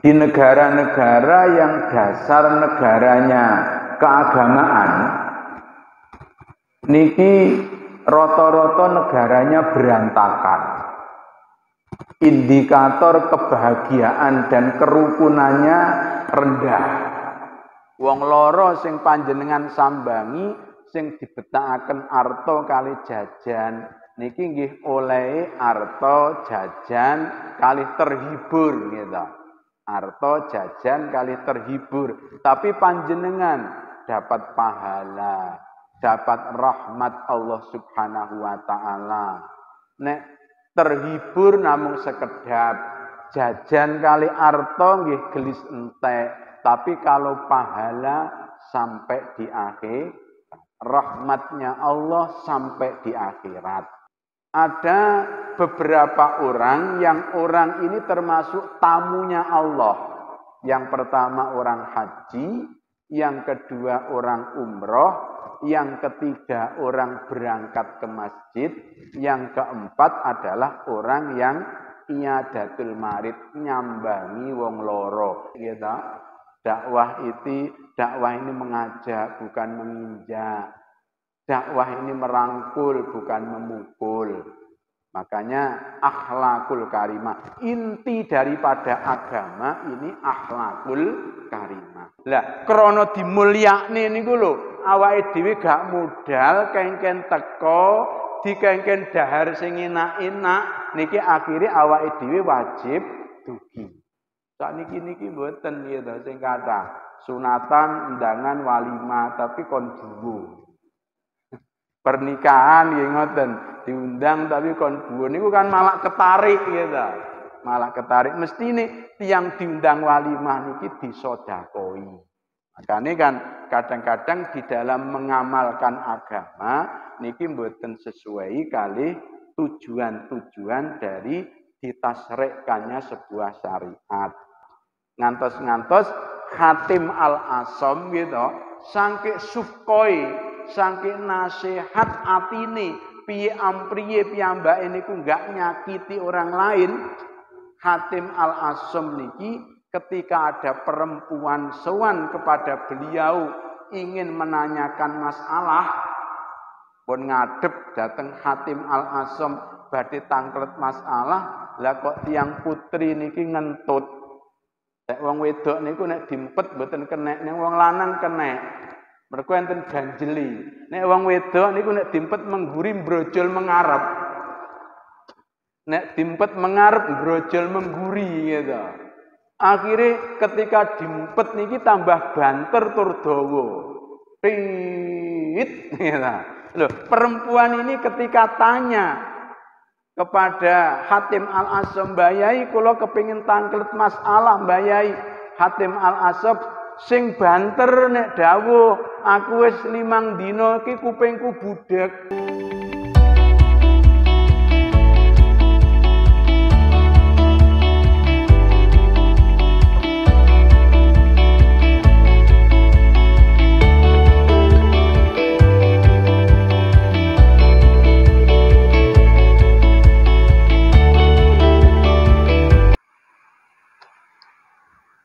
Di negara-negara yang dasar negaranya keagamaan, niki rata-rata negaranya berantakan. Indikator kebahagiaan dan kerukunannya rendah. Wong loro sing panjenengan sambangi, sing dibetakaken arta kali jajan, niki nggih olehe arta jajan kali terhibur gitu. Arta jajan kali terhibur, tapi panjenengan dapat pahala, dapat rahmat Allah Subhanahu wa taala. Nek terhibur namung sekedap, jajan kali arta nggih gelis entek, tapi kalau pahala sampai di akhir, rahmatnya Allah sampai di akhirat. Ada beberapa orang yang orang ini termasuk tamunya Allah. Yang pertama orang haji, yang kedua orang umroh, yang ketiga orang berangkat ke masjid, yang keempat adalah orang yang iadatul marid, nyambangi wong loro. Gitu. Dakwah ini mengajak bukan menginjak. Dakwah ini merangkul bukan memukul. Makanya akhlakul karimah. Inti daripada agama ini akhlakul karimah. Lah krana dimulyakne niku lho, awake dhewe gak modal kengken teko, dikengken dahar sing enak-enak, niki akhire awake dhewe wajib dugi. Sakniki mboten gitu sing kathah. Sunatan, undangan, walimah tapi kon duwu. Pernikahan nggih ngoten, diundang tapi kon buwun niku kan malah ketarik gitu. Malah ketarik mestine tiyang diundang walimah niki disodakoi. Makanya kan kadang-kadang di dalam mengamalkan agama niki mboten sesuai kali tujuan-tujuan dari ditasrikkannya sebuah syariat. Ngantos-ngantos Hatim Al-Asam gitu, sangke sufkoi, sangke nasihat atine piye ampriye piyambake niku enggak nyakiti orang lain. Hatim Al-Asam niki ketika ada perempuan sowan kepada beliau ingin menanyakan masalah, pun ngadep dateng Hatim Al-Asam badhe tangklet masalah, lah kok tiang putri niki ngentut. Nek wong wedok niku nek dimpet mboten kenek, nek wong lanang kenek. Mergo enten ganjeli. Nek wong wedok niku nek dimpet mengguri brojol mengarep. Nek dimpet mengarep brojol mengguri gitu. Akhirnya ketika dimpet niki tambah banter tur dawa. Rit gitu. Loh, perempuan ini ketika tanya kepada Hatim Al-Asam, Mbak Yai kula kepengin tangklet masalah Mbak Yai. Hatim Al-Asam sing banter nek dawuh, aku wis 5 dina iki kupingku budhek.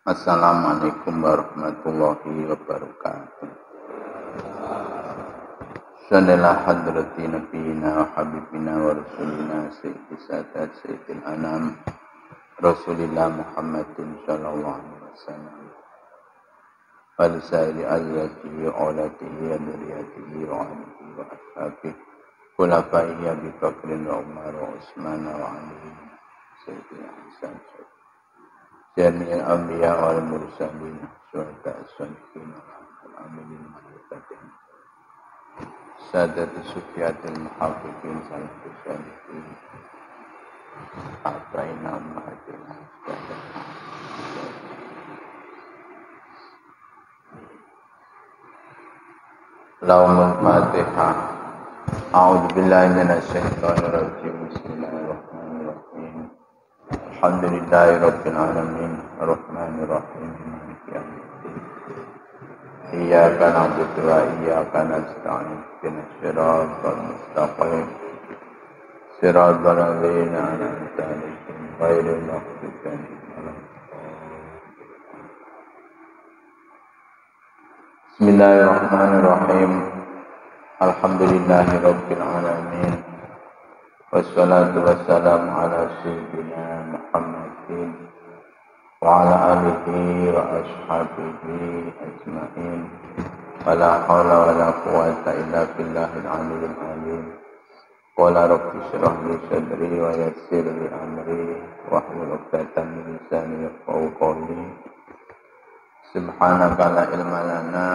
Assalamualaikum warahmatullahi wabarakatuh. Sallallahu hadrati nabiyina wa habibina wa rasulina sayyidi sadat sayyidil anam Rasulillah Muhammadin sallallahu alaihi wasallam wa lisairi azwatihi wa auladihi wa dzurriyyatihi wa alihi wa ashabihi khulafaihi Abi Bakrin wa Umar wa Utsman wa Ali sayyidil Hasan Jami'il Anbiya wal Mursalin Syuhada as-Salihin Al-Aminin Al-Muqtadim Sadati Sufiyatil Muhafidin Salatul Salihin A'taina Ma'adina Lahumul Fatihah A'udhu billahi minasyaitonir rajim Bismillahirrahmanirrahim Alhamdulillahi Rabbil Alamin Ar-Rahmanir Rahim Maliki Yawmiddin Iyyaka na'budu wa iyyaka nasta'in Ihdinas siratal mustaqim Siratal ladzina an'amta 'alaihim ghairil maghdubi 'alaihim waladdallin Bismillahirrahmanirrahim. Alhamdulillahirabbil alamin. Wassalatu wassalamu ala sayyidina Muhammadin wa ala alihi wa ashabihi ajma'in. Wala haula wala quwwata illa billahil aliyyil azim. Qala rabbi shrah li sadri wa yassir li amri wahlul 'uqdatam min lisani yafqahu qawli. Subhanaka la ilma lana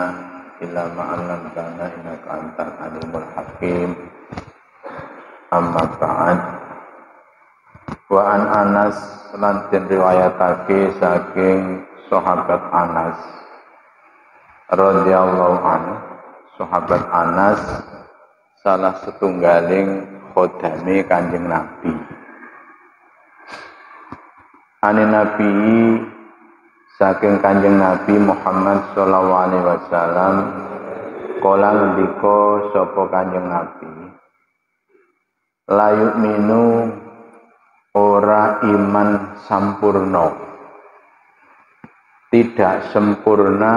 illa ma 'allamtana innaka antal alimul hakim. Amma ba'd. Wa an Anas lan den riwayatake saking sahabat Anas radhiyallahu anhu. Sahabat Anas salah setunggaling khodame Kanjeng Nabi. Ane Nabi saking Kanjeng Nabi Muhammad sallallahu alaihi wasallam kala ngendika sapa Kanjeng Nabi, la yu'minu ora iman sampurna, tidak sempurna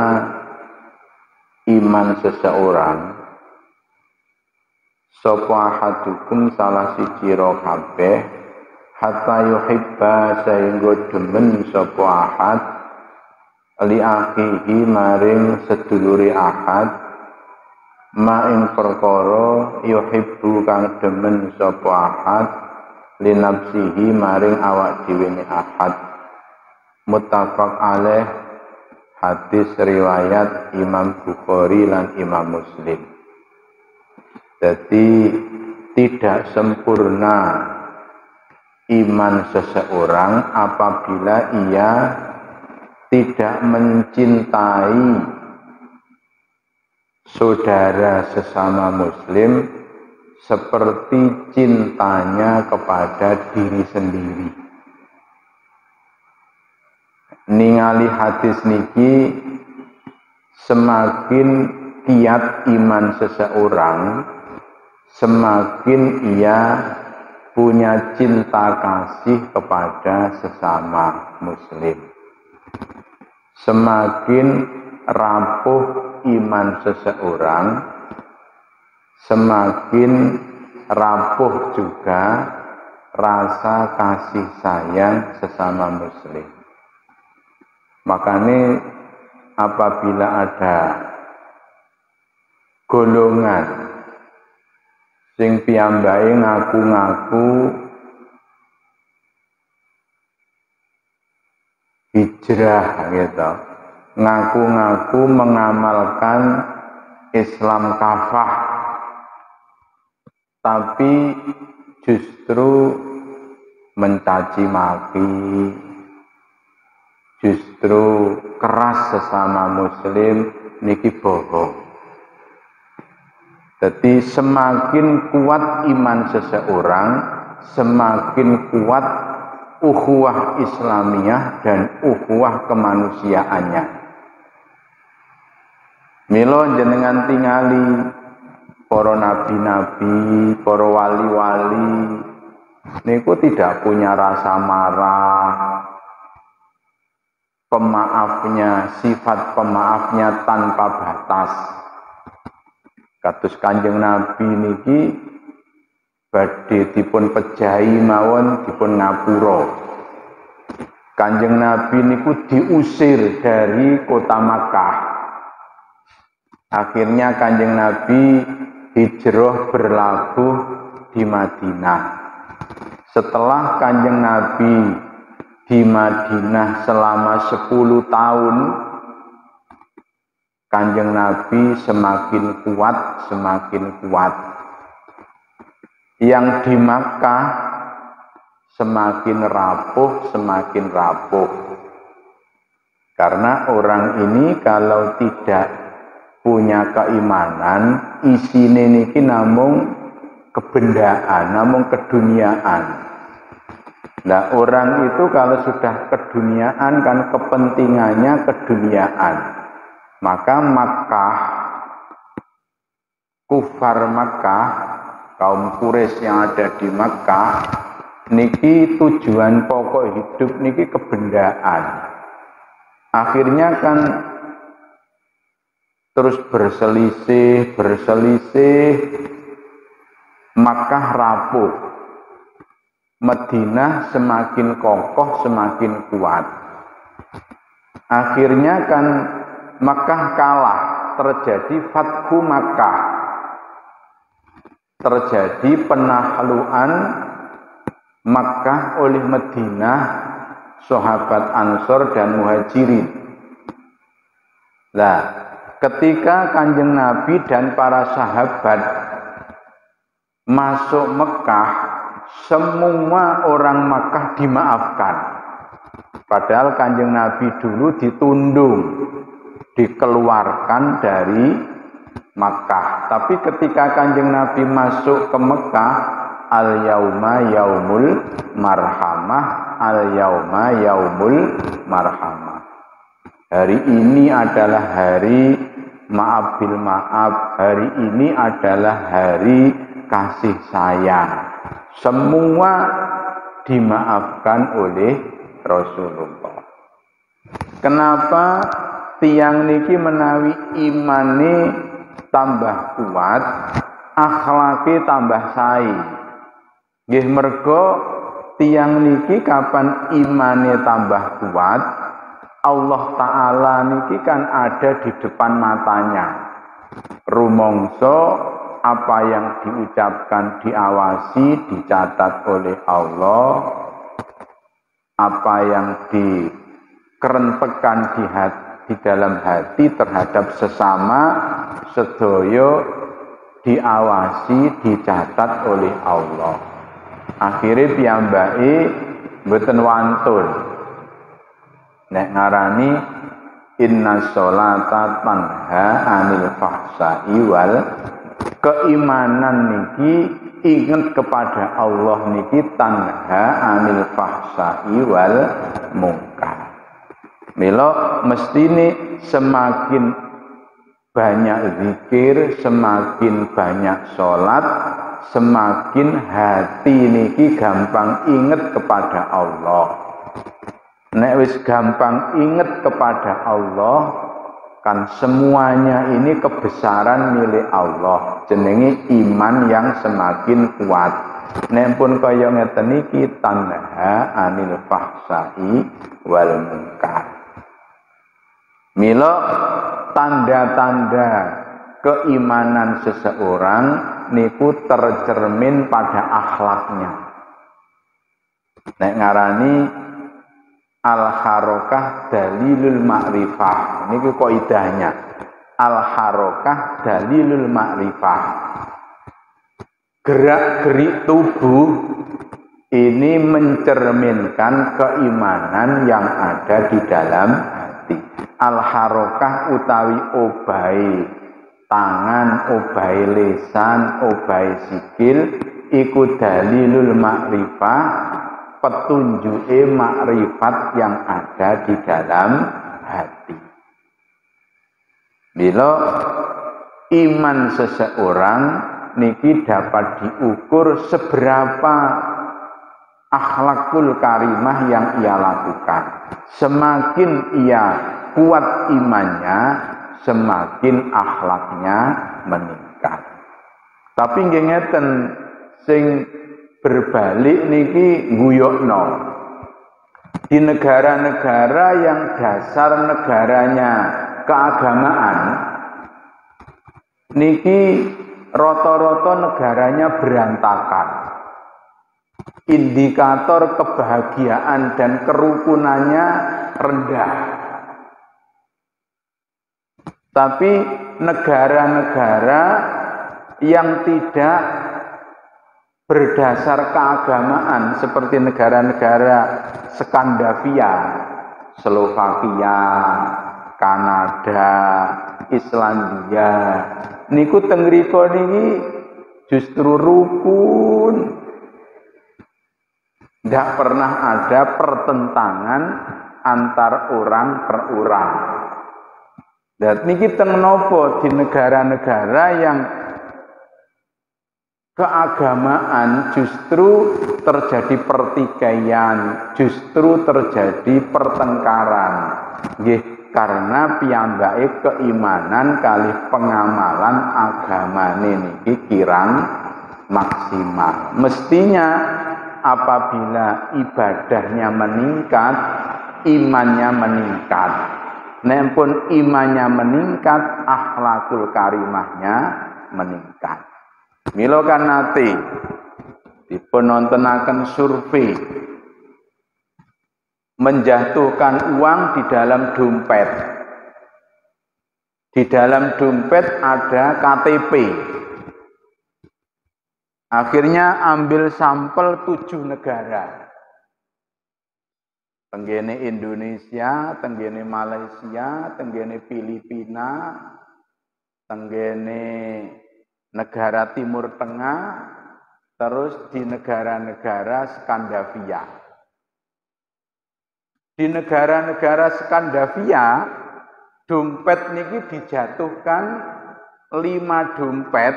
iman seseorang sapa hadukum salah siji ro kabeh hatta yuhibba sehingga demen sapa ahad li akhihi maring sedulure ahad ma ing perkara yuhibbu kang demen sapa ahad li nafsihi maring awak dhewe ne ahad. Muttafaq alaih, hadis riwayat Imam Bukhari lan Imam Muslim. Jadi tidak sempurna iman seseorang apabila ia tidak mencintai saudara sesama muslim seperti cintanya kepada diri sendiri. Ningali hadis niki, semakin kiat iman seseorang, semakin ia punya cinta kasih kepada sesama muslim. Semakin rapuh iman seseorang, semakin rapuh juga rasa kasih sayang sesama muslim. Makanya apabila ada golongan sing piyambake ngaku-ngaku hijrah gitu, ngaku-ngaku mengamalkan Islam kafah, tapi justru mencaci maki, justru keras sesama muslim, niki bohong. Jadi semakin kuat iman seseorang, semakin kuat ukhuwah Islamiyah dan ukhuwah kemanusiaannya. Milo jenengan tingali para nabi-nabi, para wali-wali niku tidak punya rasa marah. Pemaafnya, sifat pemaafnya tanpa batas. Kados Kanjeng Nabi niki badhe dipun pejahi mawon dipun ngapura. Kanjeng Nabi niku diusir dari kota Makkah. Akhirnya Kanjeng Nabi hijrah berlabuh di Madinah. Setelah Kanjeng Nabi di Madinah selama 10 tahun, Kanjeng Nabi semakin kuat, semakin kuat. Yang di Makkah semakin rapuh, semakin rapuh. Karena orang ini kalau tidak punya keimanan, isine niki namung kebendaan, namung keduniaan. Nah, orang itu kalau sudah keduniaan kan kepentingannya keduniaan. Maka Makkah, kufar Makkah, kaum Quraisy yang ada di Makkah, niki tujuan pokok hidup niki kebendaan. Akhirnya kan terus berselisih, Makkah rapuh, Madinah semakin kokoh, semakin kuat. Akhirnya kan Makkah kalah, terjadi Fathu Makkah, terjadi penaklukan Makkah oleh Madinah, sahabat Ansor dan Muhajirin. Lah, ketika Kanjeng Nabi dan para sahabat masuk Mekah, semua orang Makkah dimaafkan. Padahal Kanjeng Nabi dulu ditundung, dikeluarkan dari Makkah. Tapi ketika Kanjeng Nabi masuk ke Mekah, al-yauma yaumul marhamah, al-yauma yaumul marhamah. Hari ini adalah hari maaf bil maaf, hari ini adalah hari kasih sayang. Semua dimaafkan oleh Rasulullah. Kenapa tiang niki menawi imane tambah kuat, akhlake tambah sae? Nggih mergo tiang niki kapan imane tambah kuat, Allah Ta'ala niki kan ada di depan matanya. Rumongso apa yang diucapkan diawasi, dicatat oleh Allah. Apa yang dikerentekan di dalam hati terhadap sesama sedoyo diawasi, dicatat oleh Allah. Akhirnya piyambake mboten wantun nek ngarani inna sholata tanha anil fahsai wal, keimanan niki ingat kepada Allah niki tanha anil fahsai wal mungkar. Mila mestine semakin banyak zikir, semakin banyak sholat, semakin hati niki gampang ingat kepada Allah. Nek wis gampang ingat kepada Allah, kan semuanya ini kebesaran milik Allah. Jenenge iman yang semakin kuat. Nek pun kaya ngeten iki tanha anil fahsai wal munkar. Mila tanda-tanda keimanan seseorang niku tercermin pada akhlaknya. Nek ngarani al-harokah dalilul ma'rifah. Ini kaidahnya. Al-harokah dalilul ma'rifah. Gerak-gerik tubuh ini mencerminkan keimanan yang ada di dalam hati. Al-harokah utawi obai tangan, obai lisan, obai sikil, iku dalilul ma'rifah, petunjuke makrifat yang ada di dalam hati. Bila iman seseorang niki dapat diukur seberapa akhlakul karimah yang ia lakukan. Semakin ia kuat imannya, semakin akhlaknya meningkat. Tapi nggih ngeten sing berbalik niki guyokno. Di negara-negara yang dasar negaranya keagamaan niki rata-rata negaranya berantakan. Indikator kebahagiaan dan kerukunannya rendah. Tapi negara-negara yang tidak berdasar keagamaan seperti negara-negara Skandinavia, Slovakia, Kanada, Islandia, niku teng mriku niki justru rukun. Tidak pernah ada pertentangan antar orang per orang. Dan niki teng nopo di negara-negara yang keagamaan justru terjadi pertikaian, justru terjadi pertengkaran. Nggih, karena piyambake keimanan kali pengamalan agamane niki kirang maksimal. Mestinya apabila ibadahnya meningkat, imannya meningkat. Nek pun imannya meningkat, akhlakul karimahnya meningkat. Mila kan nate dipun nontonaken survei menjatuhkan uang di dalam dompet. Di dalam dompet ada KTP. Akhirnya ambil sampel 7 negara. Tenggene Indonesia, tenggene Malaysia, tenggene Filipina, tenggene negara Timur Tengah, terus di negara-negara Skandinavia. Di negara-negara Skandinavia, dompet niki dijatuhkan 5 dompet,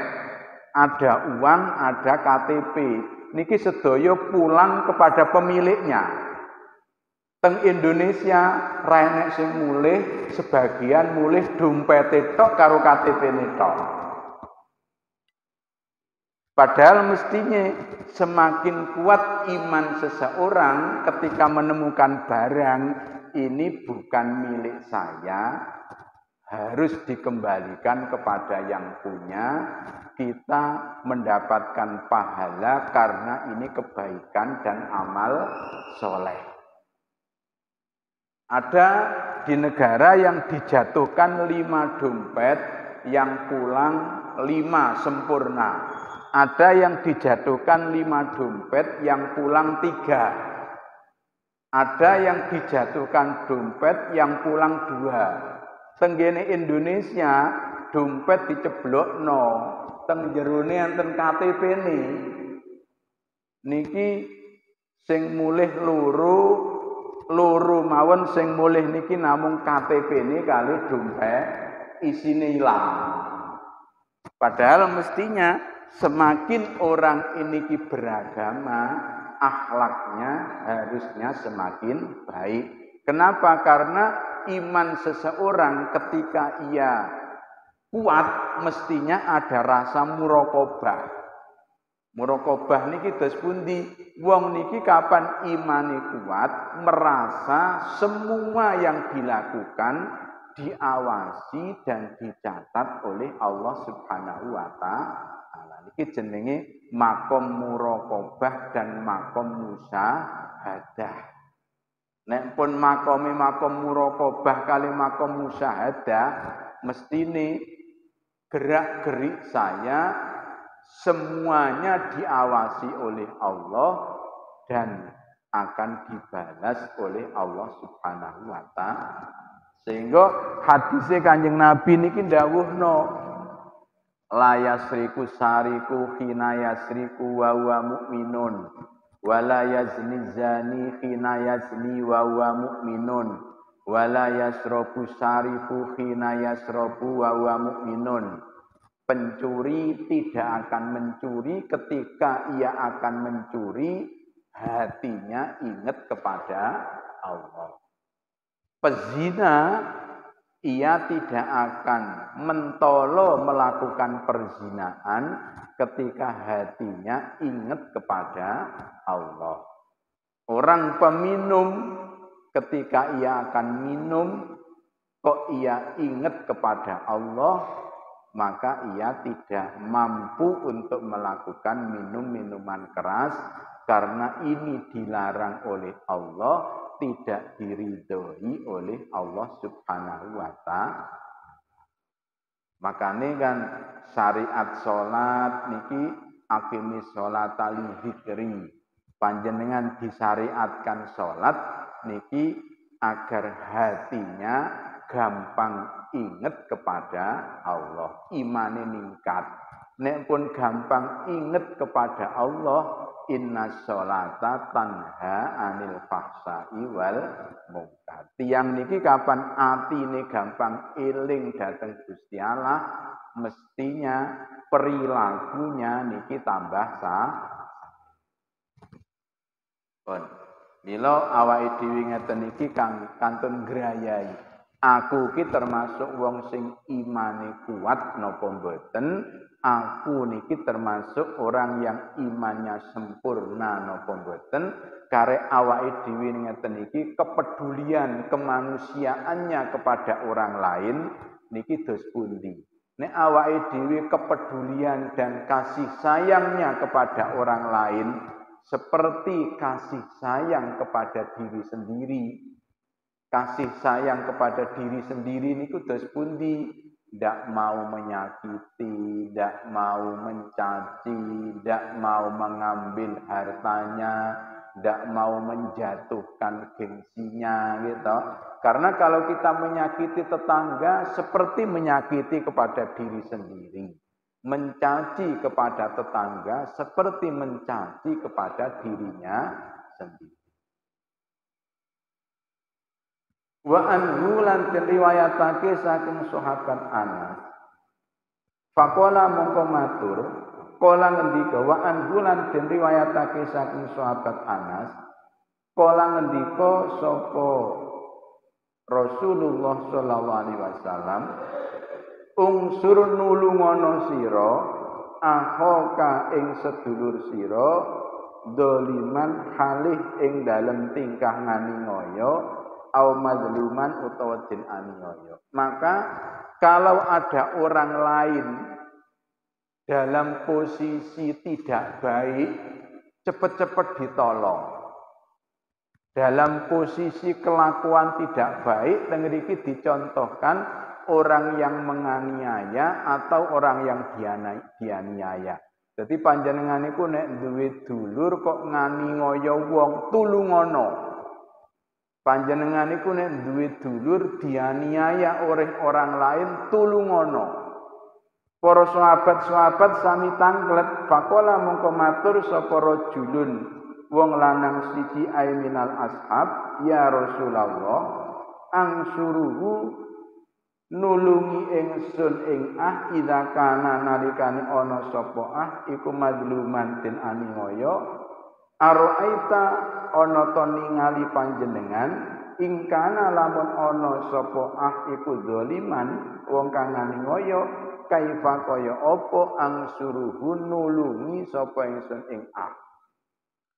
ada uang, ada KTP. Niki sedaya pulang kepada pemiliknya. Teng Indonesia renek sing mulih, sebagian mulih dompete tok karo KTP-ne tok. Padahal mestinya semakin kuat iman seseorang ketika menemukan barang ini bukan milik saya, harus dikembalikan kepada yang punya, kita mendapatkan pahala karena ini kebaikan dan amal soleh. Ada di negara yang dijatuhkan 5 dompet, yang pulang 5 sempurna. Ada yang dijatuhkan 5 dompet, yang pulang 3. Ada yang dijatuhkan dompet, yang pulang 2. Tenggene Indonesia, dompet diceblokno, teng jerone enten KTP niki sing mulih loro mawon, sing mulih niki namung KTP ini kali dompet isine ilang. Padahal mestinya semakin orang ini beragama, akhlaknya harusnya semakin baik. Kenapa? Karena iman seseorang ketika ia kuat mestinya ada rasa muraqabah. Muraqabah niki dos pundi? Wong niki kapan imane kuat, merasa semua yang dilakukan diawasi dan dicatat oleh Allah Subhanahu wa taala. Niki jenenge maqam muraqabah dan maqam musyahadah. Nek pun maqame maqam muraqabah kali maqam musyahadah, mestine gerak-gerik saya semuanya diawasi oleh Allah dan akan dibalas oleh Allah Subhanahu wa taala. Sehingga hadisnya Kanjeng Nabi niki ndawuhno la yasriku sariku khina yasriku wa huwa mu'minun wa la yazni zani khina yazni wa huwa mu'minun wa la yasrabu sariku khina yasrabu wa huwa mu'minun. Pencuri tidak akan mencuri ketika ia akan mencuri hatinya ingat kepada Allah. Pezina ia tidak akan mentolo melakukan perzinaan ketika hatinya ingat kepada Allah. Orang peminum ketika ia akan minum kok ia ingat kepada Allah, maka ia tidak mampu untuk melakukan minuman keras karena ini dilarang oleh Allah, tidak diridhoi oleh Allah Subhanahu wa taala. Makanya kan syariat salat niki aqimis sholata li dzikri. Panjenengan disyariatkan salat niki agar hatinya gampang ingat kepada Allah, imane ningkat. Nek pun gampang ingat kepada Allah, inna sholata tanha anil fahsai wal munkar. Tiang niki kapan atine gampang eling dateng Gusti Allah, mestinya perilakunya niki tambah sah. Pun mila awake dhewe ngeten iki kang kantun grayai. Aku ki termasuk wong sing imane kuat napa mboten? Aku niki termasuk orang yang imannya sempurna napa mboten? Karek awake dhewe ngeten iki kepedulian kemanusiaannya kepada orang lain niki dos pundi? Nek awake dhewe kepedulian dan kasih sayangnya kepada orang lain seperti kasih sayang kepada diri sendiri. Kasih sayang kepada diri sendiri niku dos pundi? Ndak mau menyakiti, ndak mau mencaci, ndak mau mengambil hartanya, ndak mau menjatuhkan gengsinya gitu. Karena kalau kita menyakiti tetangga seperti menyakiti kepada diri sendiri. Mencaci kepada tetangga seperti mencaci kepada dirinya sendiri. Wa anhu lan riwayatake saking sahabat Anas. Faqala mongko matur, kala ngendika wa anhu lan riwayatake saking sahabat Anas. Kala ngendika sapa Rasulullah sallallahu alaihi wasallam, unsur nulungono sira ahoka ing sedulur sira doliman halih ing dalem tingkah nganiaya au mazluman utawa den aniaya. Maka kalau ada orang lain dalam posisi tidak baik, cepat-cepat ditolong. Dalam posisi kelakuan tidak baik, mriki dicontohkan orang yang menganiaya atau orang yang dianiaya. Jadi panjenengan iku nek duwe dulur kok nganiaya wong tulungono. Panjenengan iku nek duwe dulur dianiaya oleh orang lain tulungono. Para sahabat-sahabat sami tanglet faqala mongko matur sapa rajulun wong lanang siji ai minal ashab ya Rasulullah angsuruhu nulungi ingsun ing idza kana nalikane ana sapa iku mazluman den aniaya. Araita ana to ningali panjenengan ingkana lamun ana sapa iku zaliman wong kang aniaya kaifa kaya apa angsuruhu nulungi sapa ingsun ing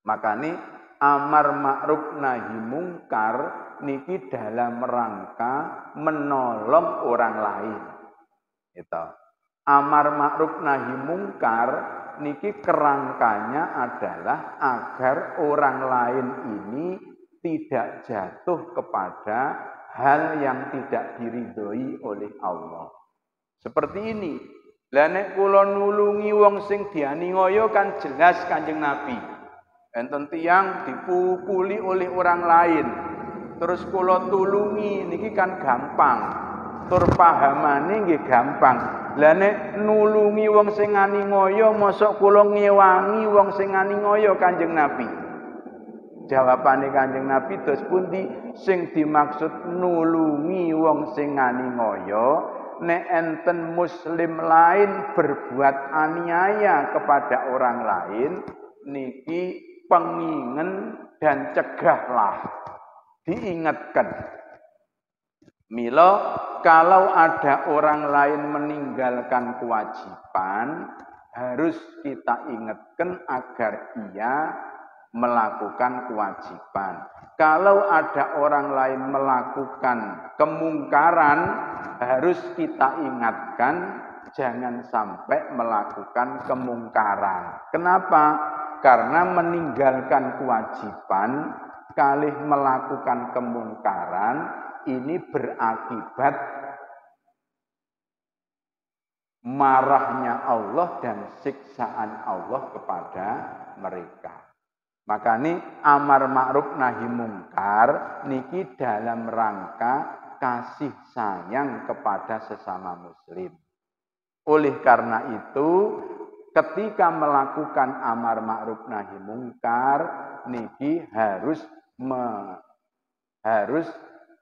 Makane amar ma'ruf nahi mungkar niki dalam rangka menolong orang lain. Gitu. Amar ma'ruf nahi mungkar niki kerangkanya adalah agar orang lain ini tidak jatuh kepada hal yang tidak diridhoi oleh Allah. Seperti ini. Lah nek kula nulungi wong sing dianiaya kan jelas Kanjeng Nabi. Enten tiyang dipukuli oleh orang lain. Terus kula tulungi niki kan gampang. Tur pahamane nggih gampang. Lah nek nulungi wong sing aniaya mosok kula ngewangi wong sing aniaya Kanjeng Nabi. Jawabane Kanjeng Nabi dos pundi sing dimaksud nulungi wong sing aniaya nek enten muslim lain berbuat aniaya kepada orang lain niki pengingen dan cegahlah, diingatkan. Mila kalau ada orang lain meninggalkan kewajiban, harus kita ingatkan agar ia melakukan kewajiban. Kalau ada orang lain melakukan kemungkaran, harus kita ingatkan jangan sampai melakukan kemungkaran. Kenapa? Karena meninggalkan kewajiban kalih melakukan kemungkaran ini berakibat marahnya Allah dan siksaan Allah kepada mereka. Makanya amar ma'ruf nahi mungkar niki dalam rangka kasih sayang kepada sesama muslim. Oleh karena itu ketika melakukan amar ma'ruf nahi mungkar niki harus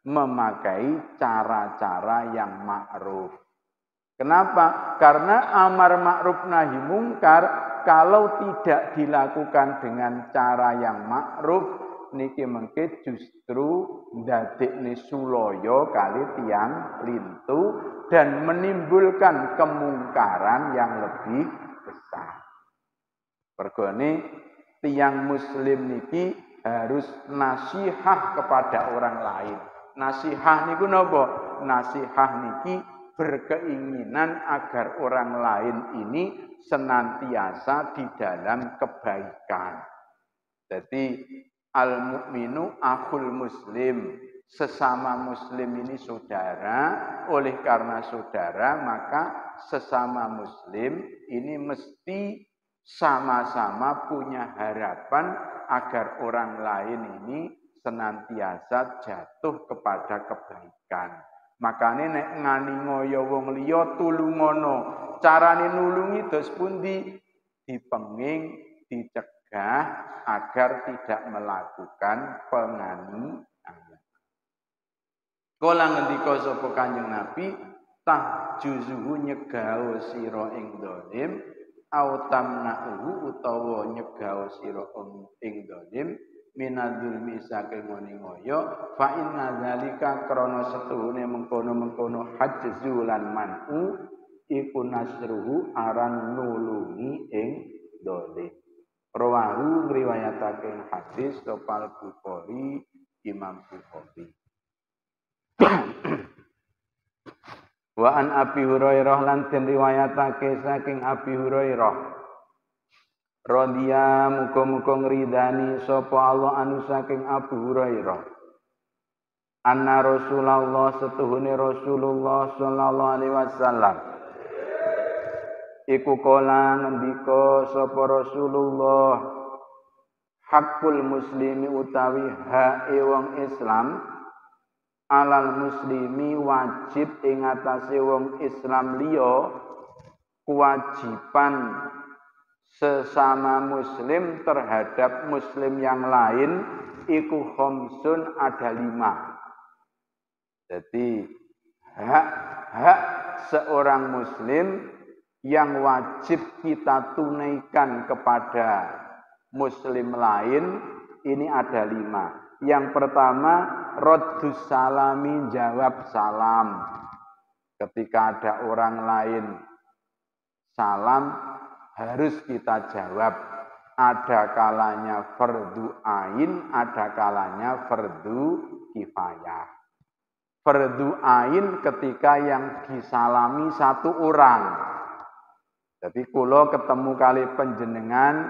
memakai cara-cara yang ma'ruf. Kenapa? Karena amar ma'ruf nahi mungkar kalau tidak dilakukan dengan cara yang ma'ruf niki mengke justru ndadekne sulaya kali tiyang lintu dan menimbulkan kemungkaran yang lebih besar. Pergone tiyang muslim niki harus nasihah kepada orang lain. Nasihah niku napa? Nasihah niki berkeinginan agar orang lain ini senantiasa di dalam kebaikan. Jadi al-mu'minu akhul muslim, sesama muslim ini saudara, oleh karena saudara maka sesama muslim ini mesti sama-sama punya harapan agar orang lain ini senantiasa jatuh kepada kebaikan. Makanya nek ngani ngoyo wong liya tulungono, carane nulungi dos pundi? Dipenging, dicegah agar tidak melakukan penganiayaan. Kala ngendika sapa Kanjeng Nabi, tahjuzuhu nyegah sira ing dolim, au tamna'uhu utawa nyegah sira ing dolim, minadzulmi saking ngoyo, fa inna dzalika krana setuhune mengkono-mengkono hajzu lan man'u iku nasruhu aran nulungi ing dolim. Rawahu ngriwayatake hadis sapa Bukhari, Imam Bukhari. Wa an Abi Hurairah lan den riwayatake saking Abi Hurairah radhiya muga-muga ngridani sapa Allah anu saking Abu Hurairah. Anna Rasulullah setuhune Rasulullah sallallahu alaihi wasallam iku kala ngendika sapa Rasulullah, hakul muslimi utawi hae wong Islam alal muslimi wajib ing atase wong Islam liya, kewajiban sesama muslim terhadap muslim yang lain iku khamsun ada 5. Jadi hak seorang muslim yang wajib kita tunaikan kepada muslim lain ini ada 5. Yang pertama, raddus salami, jawab salam. Ketika ada orang lain salam harus kita jawab. Ada kalanya fardu ain, ada kalanya fardu kifayah. Fardu ain ketika yang disalami satu orang. Jadi kula ketemu kali panjenengan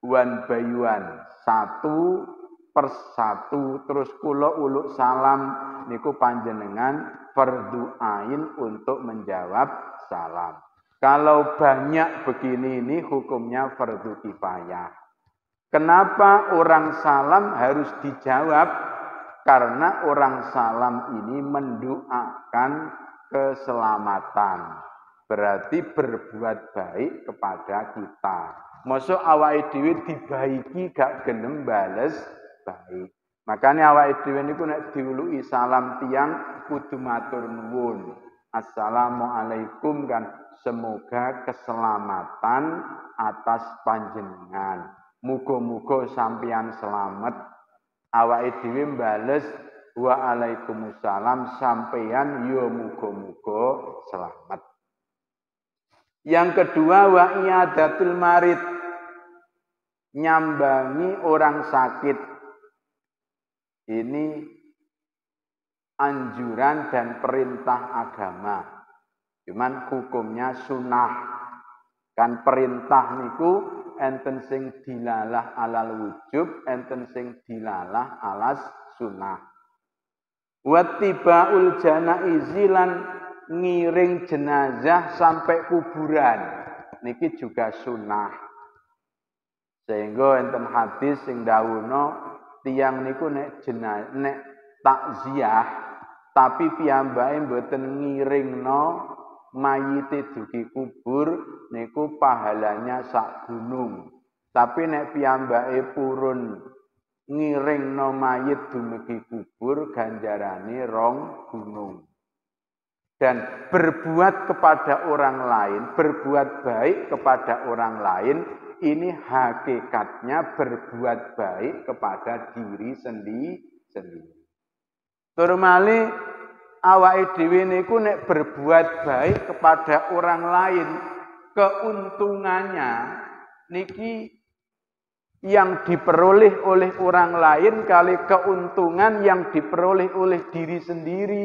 one by one, 1/1, terus kula uluk salam niku panjenengan fardu ain untuk menjawab salam. Kalau banyak begini ini hukumnya fardu kifayah. Kenapa orang salam harus dijawab? Karena orang salam ini mendoakan keselamatan. Berarti berbuat baik kepada kita. Mosok awake dhewe dibaiki gak gelem bales baik. Makanya awake dhewe niku nek diuluki salam tiyang kudu matur nuwun. Assalamualaikum kan, semoga keselamatan atas panjenengan. Muga-muga sampeyan selamat. Awake dhewe bales waalaikumsalam, sampeyan yo muga-muga selamat. Yang kedua, wa iyadatul marid, nyambangi orang sakit. Ini anjuran dan perintah agama. Cuman hukumnya sunnah. Kan perintah niku enten sing dilalah alal wujub, enten sing dilalah alas sunnah. Wattibaul janaizi lan ngiring jenazah sampai kuburan niki juga sunnah. Sehingga enten hadis sing dawuhna tiyang niku nek takziah tapi piyambake mboten ngiringno mayite dugi kubur niku pahalanya sak gunung. Tapi nek piyambake purun ngiringno mayit dumugi kubur ganjarane 2 gunung. Dan berbuat kepada orang lain, berbuat baik kepada orang lain, ini hakikatnya berbuat baik kepada diri sendiri. Turmali awake dhewe niku nek berbuat baik kepada orang lain, keuntungannya niki yang diperoleh oleh orang lain kali keuntungan yang diperoleh oleh diri sendiri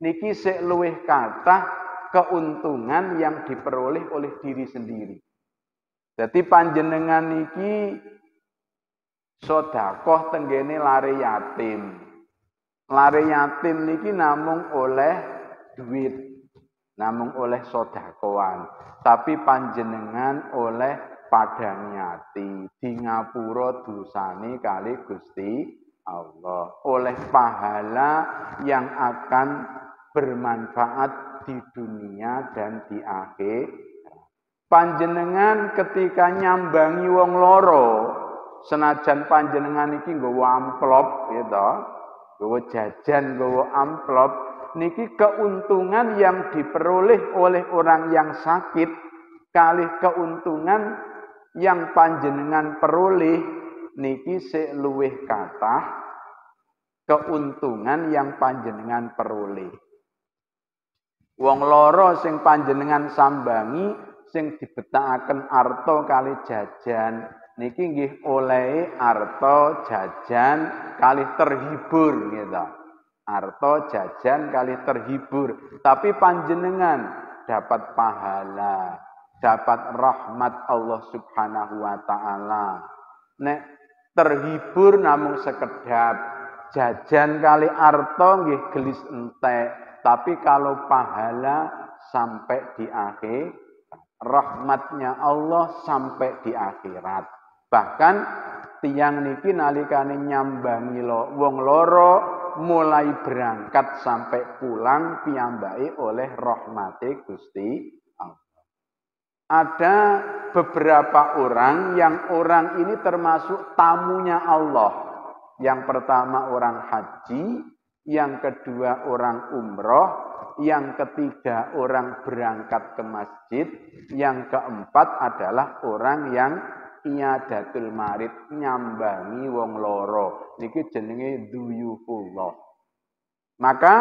niki sik luwih kathah keuntungan yang diperoleh oleh diri sendiri. Jadi panjenengan niki sedekah tenggene lare yatim. Lare yatim niki namung oleh duit, namung oleh sedekahan. Tapi panjenengan oleh padang yati di ngapura dosane kali Gusti Allah, oleh pahala yang akan bermanfaat di dunia dan di akhir. Panjenengan ketika nyambangi wong loro, senajan panjenengan iki nggawa amplop gitu, nggawa jajan, nggawa amplop, niki keuntungan yang diperoleh oleh orang yang sakit kali keuntungan yang panjenengan peroleh niki sik luwih kathah keuntungan yang panjenengan peroleh. Wong loro sing panjenengan sambangi sing dibetakaken arta kali jajan niki nggih olehe arta jajan kali terhibur gitu. Arta jajan kali terhibur, tapi panjenengan dapat pahala, dapat rahmat Allah Subhanahu wa taala. Nek terhibur namung sekedap, jajan kali arta nggih gelis entek, tapi kalau pahala sampai di akhir, rahmatnya Allah sampai di akhirat. Bahkan tiyang niki nalikane nyambangi wong loro mulai berangkat sampai pulang piyambake oleh rahmate Gusti Allah. Ada beberapa orang yang orang ini termasuk tamunya Allah. Yang pertama orang haji, yang kedua orang umroh, yang ketiga orang berangkat ke masjid, yang keempat adalah orang yang iadatul marid, nyambangi wong loro. Niki jenenge duyufullah. Maka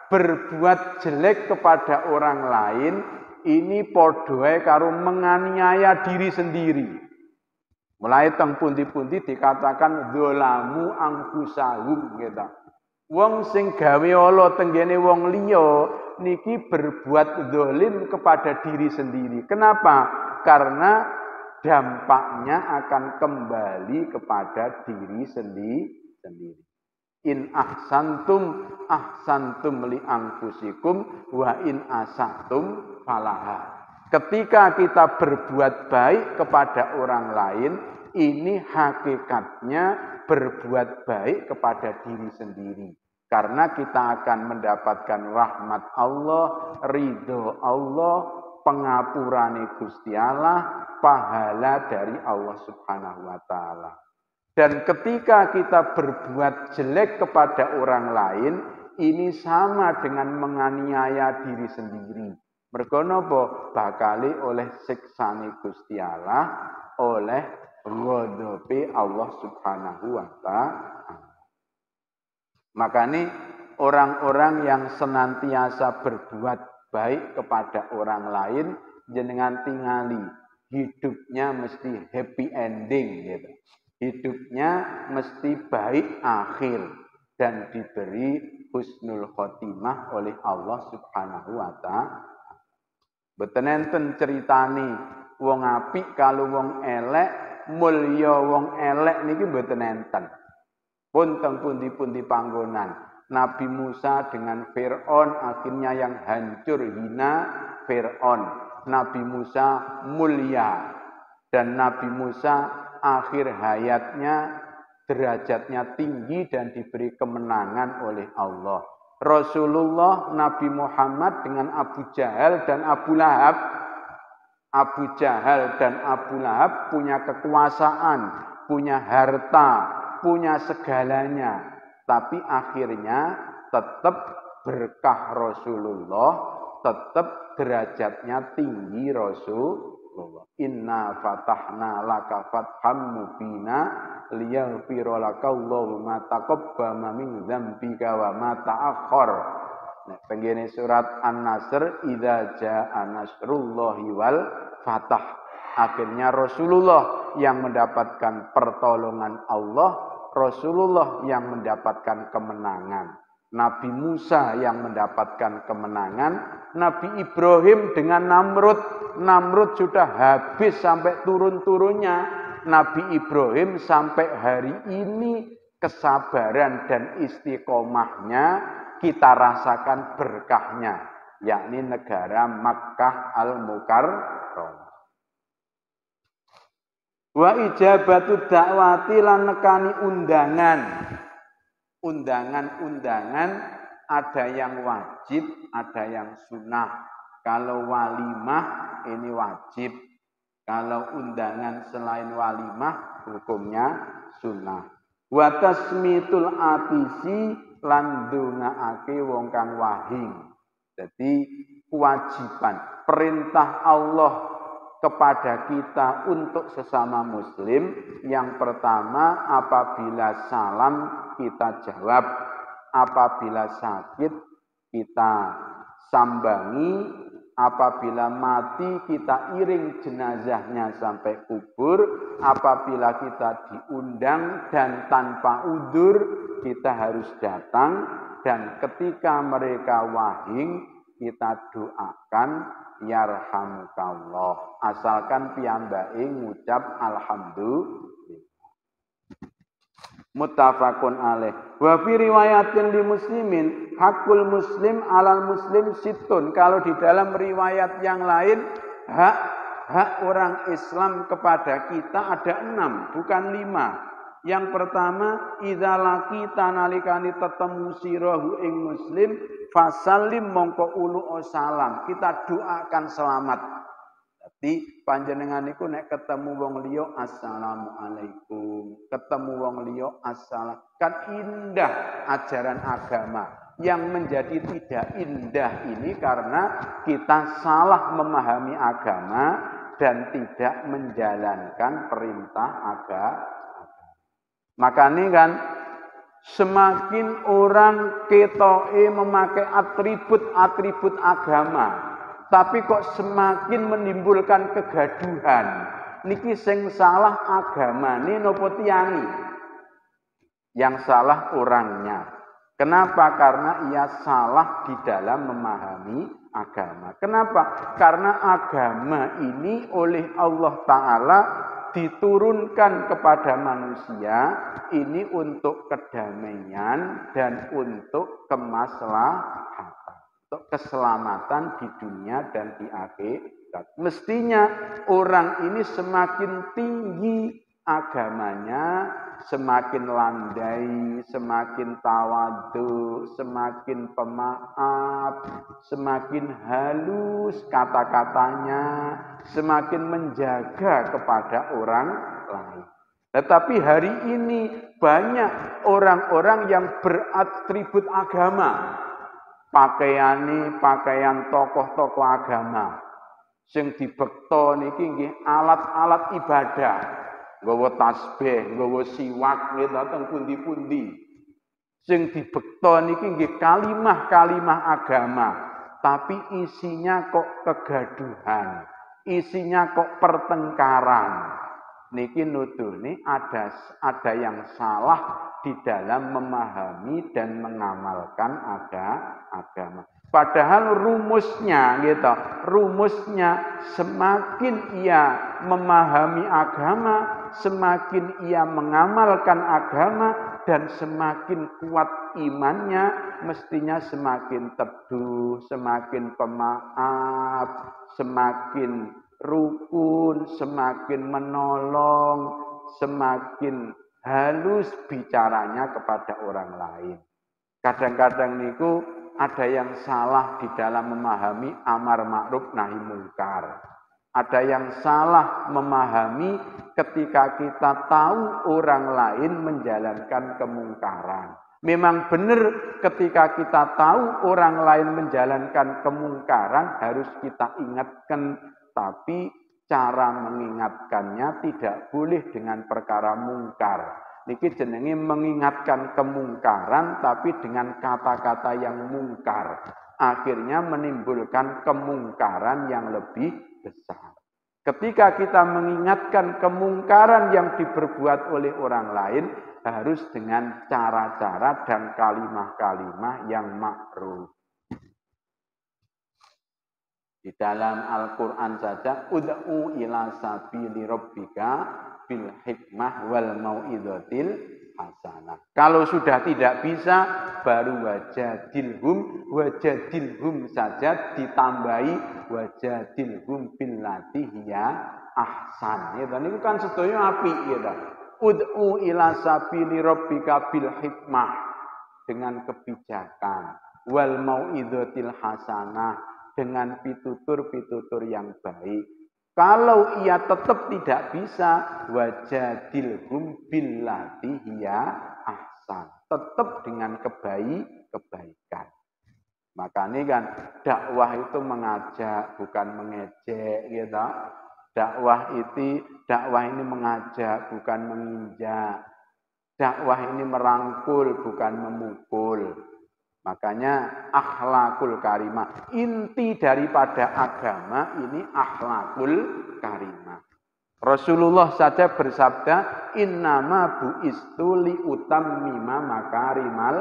berbuat jelek kepada orang lain ini padha karo menganiaya diri sendiri. Mulai teng pundi-pundi dikatakan dzalamu anfusahum gitu. Wong sing gawe ala tenggene wong liya niki berbuat zalim kepada diri sendiri. Kenapa? Karena dampaknya akan kembali kepada diri sendiri. In ahsantum li anfusikum wa in asatum falaha. Ketika kita berbuat baik kepada orang lain, ini hakikatnya berbuat baik kepada diri sendiri. Karena kita akan mendapatkan rahmat Allah, ridho Allah, pengapurane Gusti Allah, pahala dari Allah Subhanahu wa taala. Dan ketika kita berbuat jelek kepada orang lain, ini sama dengan menganiaya diri sendiri. Mergo napa? Bakali oleh siksane Gusti Allah, oleh ghadabe Allah Subhanahu wa taala. Makanya orang-orang yang senantiasa berbuat baik kepada orang lain, jenengan tingali hidupnya mesti happy ending gitu. Hidupnya mesti baik akhir dan diberi husnul khotimah oleh Allah Subhanahu wa taala. Mboten enten ceritani wong apik kalau wong elek, mulya wong elek niki mboten enten. Pun teng pundi-pundi panggonan. Nabi Musa dengan Fir'aun akhirnya yang hancur hina Fir'aun. Nabi Musa mulia dan Nabi Musa akhir hayatnya derajatnya tinggi dan diberi kemenangan oleh Allah. Rasulullah Nabi Muhammad dengan Abu Jahal dan Abu Lahab. Abu Jahal dan Abu Lahab punya kekuasaan, punya harta, punya segalanya. Tapi akhirnya tetap berkah Rasulullah, tetap derajatnya tinggi Rasulullah. Inna fatahna laka fatham mubina liyaghfira laka Allahu ma taqabbala min dzambika wa ma ta'akhkhar. Nah, tenggene surat An-Nasr, idza jaa nasrullahi wal fatah. Akhirnya Rasulullah yang mendapatkan pertolongan Allah, Rasulullah yang mendapatkan kemenangan. Nabi Musa yang mendapatkan kemenangan, Nabi Ibrahim dengan Namrud. Namrud sudah habis sampai turun-turunnya. Nabi Ibrahim sampai hari ini kesabaran dan istiqomahnya kita rasakan berkahnya, yakni negara Makkah Al-Mukarramah. Wa ijabatu dakwati lan nekani undangan. Undangan-undangan ada yang wajib, ada yang sunnah. Kalau walimah ini wajib. Kalau undangan selain walimah hukumnya sunnah. Wa tasmitul atisi lan ndongaake wong kang wahing. Jadi kewajiban perintah Allah kepada kita untuk sesama muslim, yang pertama apabila salam kita jawab, apabila sakit kita sambangi, apabila mati kita iring jenazahnya sampai kubur, apabila kita diundang dan tanpa udzur kita harus datang, dan ketika mereka wahing kita doakan yarhamukallah, asalkan piyambake ngucap alhamdulillah. Muttafaqun alaih. Wa fi riwayatin li muslimin hakul muslim alal muslim situn. Kalau di dalam riwayat yang lain hak orang Islam kepada kita ada 6, bukan 5. Yang pertama, idza laqita nalikani tetemu sirahu ing muslim fasallim mongko ulu salam, kita doakan selamat. Jadi panjenengan niku nek ketemu wong liya assalamualaikum, ketemu wong liya assalam. Kan indah ajaran agama. Yang menjadi tidak indah ini karena kita salah memahami agama dan tidak menjalankan perintah agama. Makanya kan semakin orang ketoke memakai atribut-atribut agama, tapi kok semakin menimbulkan kegaduhan. Niki sing salah agamane napa tiyangi? Yang salah orangnya. Kenapa? Karena ia salah di dalam memahami agama. Kenapa? Karena agama ini oleh Allah Ta'ala diturunkan kepada manusia ini untuk kedamaian dan untuk kemaslahatan, untuk keselamatan di dunia dan di akhirat. Mestinya orang ini semakin tinggi agamanya, semakin landai, semakin tawadu, semakin pemaaf, semakin halus kata-katanya, semakin menjaga kepada orang lain. Tetapi hari ini banyak orang-orang yang beratribut agama. Pakaiane pakaian tokoh-tokoh agama. Sing dibekta niki nggih alat-alat ibadah. Nggawa tasbih, nggawa siwak nggih teng pundi-pundi. Sing dibekta niki nggih kalimah-kalimah agama, tapi isinya kok kegaduhan, isinya kok pertengkaran. Niki nuduhne ada yang salah di dalam memahami dan mengamalkan agama. Padahal rumusnya gitu, rumusnya semakin ia memahami agama, semakin ia mengamalkan agama, dan semakin kuat imannya, mestinya semakin teduh, semakin pemaaf, semakin rukun, semakin menolong, semakin halus bicaranya kepada orang lain. Kadang-kadang niku ada yang salah di dalam memahami amar ma'ruf nahi munkar. Ada yang salah memahami ketika kita tahu orang lain menjalankan kemungkaran. Memang benar ketika kita tahu orang lain menjalankan kemungkaran harus kita ingatkan, tapi cara mengingatkannya tidak boleh dengan perkara mungkar. Niki jenenge mengingatkan kemungkaran tapi dengan kata-kata yang mungkar. Akhirnya menimbulkan kemungkaran yang lebih besar. Ketika kita mengingatkan kemungkaran yang diperbuat oleh orang lain, harus dengan cara-cara dan kalimat-kalimat yang ma'ruf. Di dalam Al-Quran saja, ud'u ila sabili rabbika bil hikmah wal mau'izatil hasanah. Kalau sudah tidak bisa, baru wajadilhum saja ditambahi wajadilhum billati hiya ahsan. Ya, dan itu kan sedaya apik ya. Ud'u ila sabili rabbika bil hikmah, dengan kebijakan, wal mau'izatil hasanah, dengan pitutur-pitutur yang baik. Kalau ia tetap tidak bisa, wajadilhum billati hiya ahsan, tetap dengan kebaikan. Makanya kan dakwah itu mengajak bukan mengejek gitu. Dakwah ini mengajak bukan menginjak. Dakwah ini merangkul bukan memukul. Makanya akhlakul karimah. Inti daripada agama ini akhlakul karimah. Rasulullah saja bersabda, innama bu'istu liutammima makarimal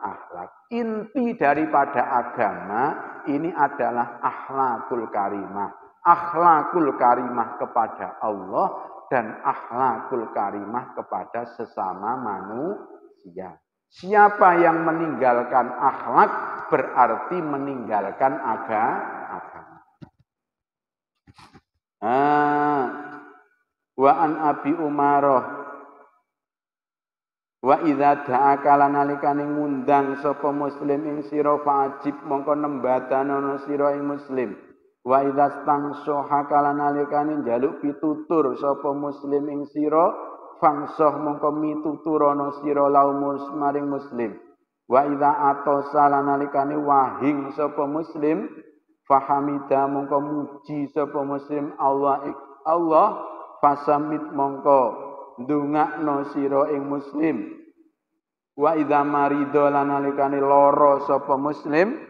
akhlak. Inti daripada agama ini adalah akhlakul karimah. Akhlakul karimah kepada Allah dan akhlakul karimah kepada sesama manusia. Siapa yang meninggalkan akhlak berarti meninggalkan agama. Wa an Abi Umarah wa idza da'aka lanalikane ngundang sapa muslim ing sira fajib mongko nembatana sira ing muslim. Wa idza stangsoha lanalikane njaluk pitutur sapa muslim ing sira fangsoh mongko mituturana sira laumus maring muslim. Wa idza atosa lanalikane wahing sapa muslim fahamida mongko muji sapa muslim Allah fasamit mongko ndongakno sira ing muslim. Wa idza marido lanalikane lara sapa muslim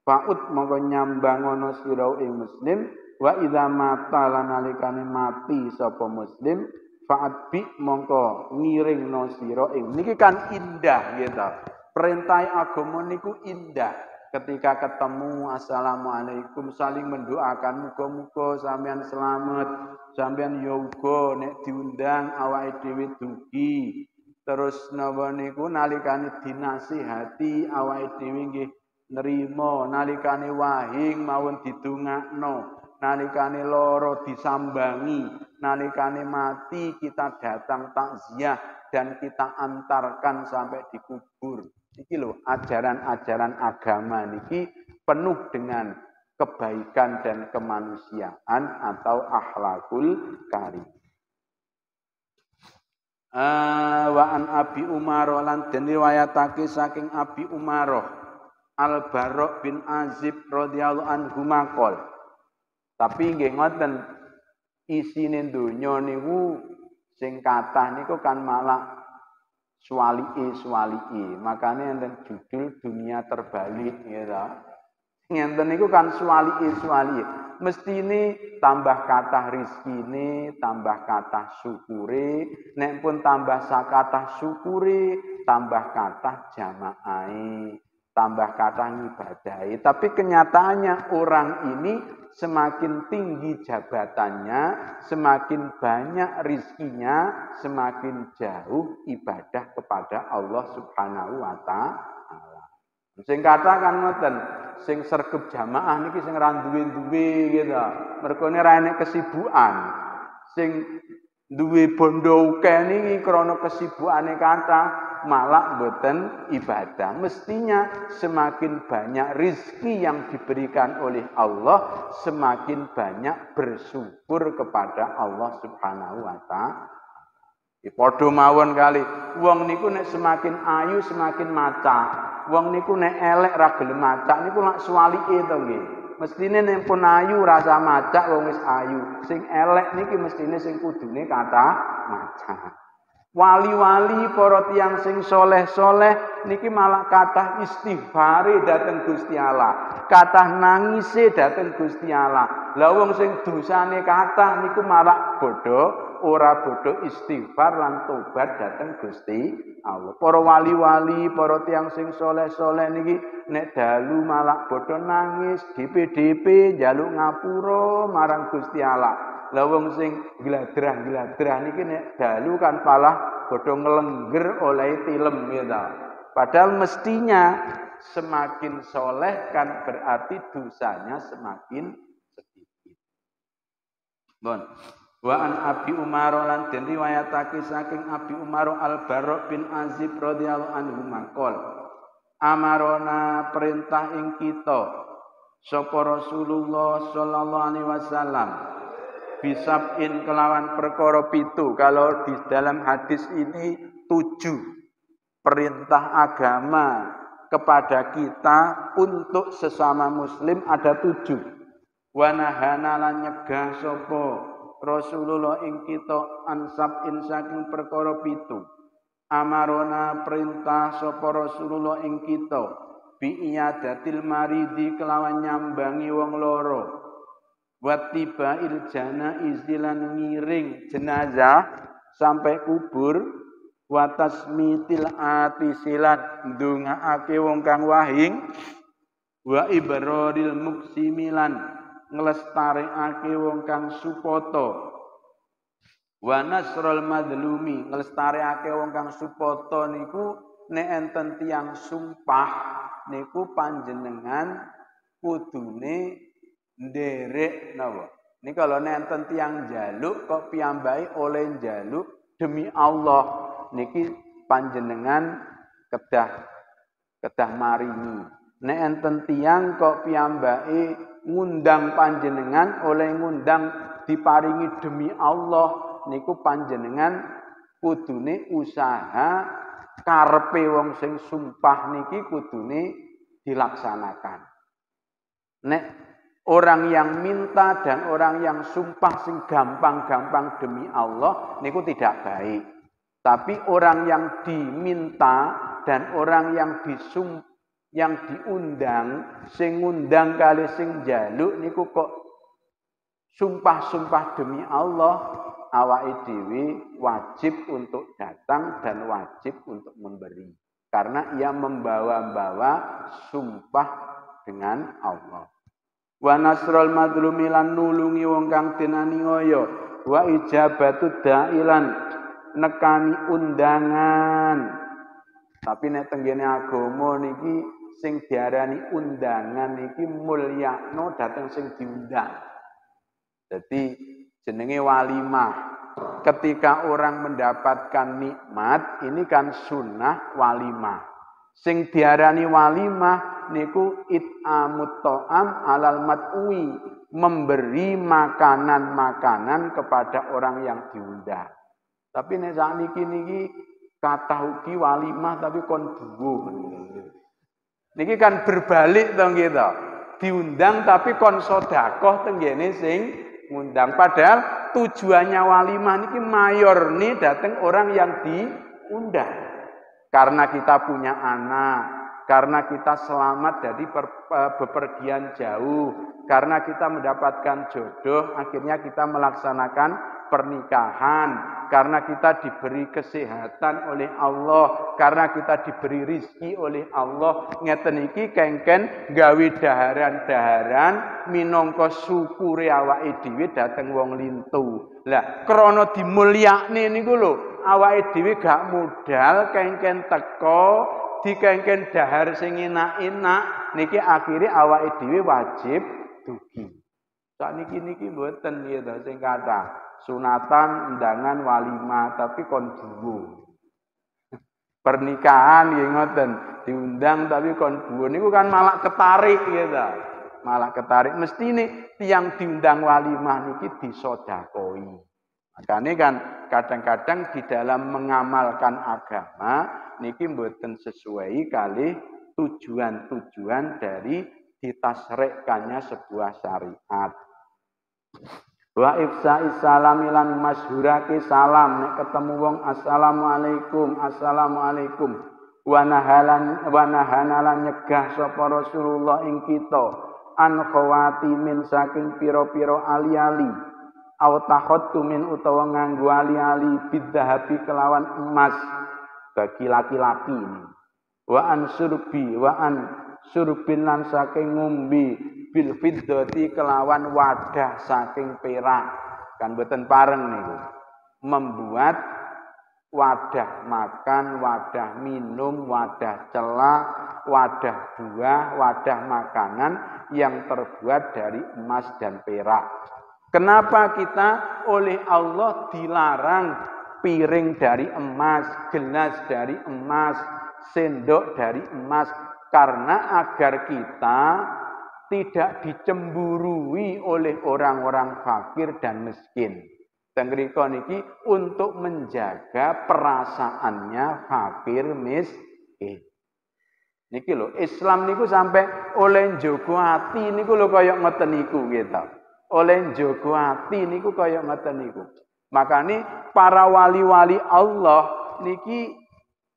faut mongko nyambangono sira ing muslim. Wa idza mata lanalikane mati sapa muslim fa'at bi mongko ngiringno sira ing. Niki kan indah gitu. Perintah agama niku indah. Ketika ketemu assalamualaikum saling mendoakan muga-muga sampean selamat, sampean ya uga nek diundang awake dhewe dugi. Terus napa niku nalikane dinasihati awake dhewe nggih nrimo, nalikane wahing mawon didongakno, nalikane lara disambangi, nalikane mati kita datang takziah dan kita antarkan sampai di kubur. Iki lho ajaran-ajaran agama niki penuh dengan kebaikan dan kemanusiaan atau akhlakul karim. Wa an Abi Umarah lan den riwayatake saking Abi Umarah Al-Bara' bin Azib radhiyallahu anhu maqol. Tapi nggih ngoten isine donya niku sing kathah niku kan malah swalike. Makane enten judul dunia terbalik gitu. Ngenten niku kan swalike. Mestine tambah kathah rezekine, tambah kathah syukure, nek pun tambah sakathah syukure, tambah kathah jamaahe, tambah kathah ngibadahi. Tapi kenyataannya orang ini semakin tinggi jabatannya, semakin banyak rizkinya, semakin jauh ibadah kepada Allah Subhanahu wa ta'ala. Sing kata kan ngoten, sing sergep jamaah niki sing ra duwe-duwe gitu. Mergone ra enek kesibukan. Sing duwe bondo akeh niki krana kesibukane kathah, malah boten ibadah. Mestinya semakin banyak rizki yang diberikan oleh Allah, semakin banyak bersyukur kepada Allah Subhanahu wa ta'ala. Padha mawon kali. Wong niku nek semakin ayu semakin maca. Wong niku nek elek ra gelem maca niku lak suwalike to nggih. Mestine nek pun ayu rasa maca wong wis ayu. Sing elek niki mestine sing kudune kata maca. Wali-wali para tiyang sing soleh-soleh niki malah kathah istighfare dhateng Gusti Allah. Kathah nangise dhateng Gusti Allah. Lah wong sing dosane kathah niku malah ora bodho istighfar lan tobat dhateng Gusti Allah. Para wali-wali, para tiyang sing soleh-soleh niki nek dalu malah bodho nangis, DP njaluk ngapura marang Gusti Allah. Lah wong sing gladrah-gladrah niki nek dalu kan malah bodho ngelengger oleh tilem ya ta. Padahal mestinya semakin soleh kan berarti dosanya semakin sedikit. Bon. Wa an Abi Umar lan den riwayatake saking Abi Umar Al-Barra bin Azib radhiyallahu anhu maqol. Amarona perintah ing kita sapa Rasulullah sallallahu alaihi wasallam bisabin kelawan perkara 7. Kalau di dalam hadis ini 7 perintah agama kepada kita untuk sesama muslim ada 7. Wa nahana lan nyegah sapa Rasulullah ing kita ansabin saking perkara 7. Amarona perintah sapa Rasulullah ing kita bi iyadatil maridi kelawan nyambangi wong loro. Wattiba iljana izdilan ngiring jenazah sampai kubur. Watasmitil atisilan ndongaake wong kang wahing. Wa ibraril muksimilan nglestarekake wong kang supata. Wa nasrul madlumi nglestarekake wong kang supata niku nek enten tiyang sumpah niku panjenengan kudune nderek napa. Niki kalau nek enten tiyang njaluk kok piyambake oleh njaluk demi Allah niki panjenengan kedah maringi. Nek enten tiyang kok piyambake ngundang panjenengan oleh ngundang diparingi demi Allah niku panjenengan kudune usaha karepe wong sing sumpah niki kudune dilaksanakan. Nek orang yang minta dan orang yang sumpah sing gampang-gampang demi Allah niku tidak baik. Tapi orang yang diminta dan orang yang diundang, sing ngundang kali sing njaluk niku kok sumpah-sumpah demi Allah, awake dhewe wajib untuk datang dan wajib untuk memberi. Karena ia membawa-bawa sumpah dengan Allah. Wa nasrul madlumi lan nulungi wong kang dinaniaya, wa ijabatud da'ilan nekani undangan. Tapi nek tenggene agama niki sing diarani undangan niki mulyakno dhateng sing diundang. Jadi jenenge walimah. Ketika orang mendapatkan nikmat, ini kan sunnah walimah. Sing diarani walimah niku it'amut ta'am alal mat'ui, memberi makanan-makanan kepada orang yang diundang. Tapi nek sakniki niki kathah ugi walimah tapi kon duwo. Niki kan berbalik to nggih to. Diundang tapi kon sedekah tenggene sing ngundang. Padahal tujuannya walimah niki mayor nih datang orang yang diundang. Karena kita punya anak, karena kita selamat dari bepergian jauh, karena kita mendapatkan jodoh, akhirnya kita melaksanakan pernikahan, karena kita diberi kesehatan oleh Allah, karena kita diberi rizki oleh Allah. Ngeten iki kengken gawe daharan-daharan minangka syukure awake dhewe dhateng wong lintu. Lah krana dimulyakne niku lho, awake dhewe gak modal kengken teko dikengken dahar sing enak-enak niki akhire awake dhewe wajib dugi. Sakniki niki mboten ya to sing kathah sunatan undangan walimah tapi kon duwo. Pernikahan nggih ngoten, diundang tapi kon buun niku kan malah ketarik gitu. Malah ketarik mestine tiyang diundang walimah niki disodakoi. Makanya kan kadang-kadang di dalam mengamalkan agama niki mboten sesuai kali tujuan-tujuan dari ditasrekkannya sebuah syariat. Wa ifsa'is salam lan masyhurake salam nek ketemu wong assalamualaikum wa nahanalan nyegah sapa Rasulullah ing kita an khawatimin saking pira-pira ali-ali au tahattumin utawa nganggo ali-ali bidhahabi kelawan emas bagi laki-laki ini wa an surbin lan saking ngombe bil fiddati kelawan wadah saking perak kan boten pareng niku membuat wadah makan, wadah minum, wadah celak, wadah buah, wadah makanan yang terbuat dari emas dan perak. Kenapa kita oleh Allah dilarang piring dari emas, gelas dari emas, sendok dari emas? Karena agar kita tidak dicemburui oleh orang-orang fakir dan miskin. Tengriko niki untuk menjaga perasaannya fakir miskin. Niki lho, Islam niku sampai oleh njogo ati niku lho kaya ngoten niku gitu. Oleh njogo ati niku kaya ngoten niku. Makanya para wali-wali Allah niki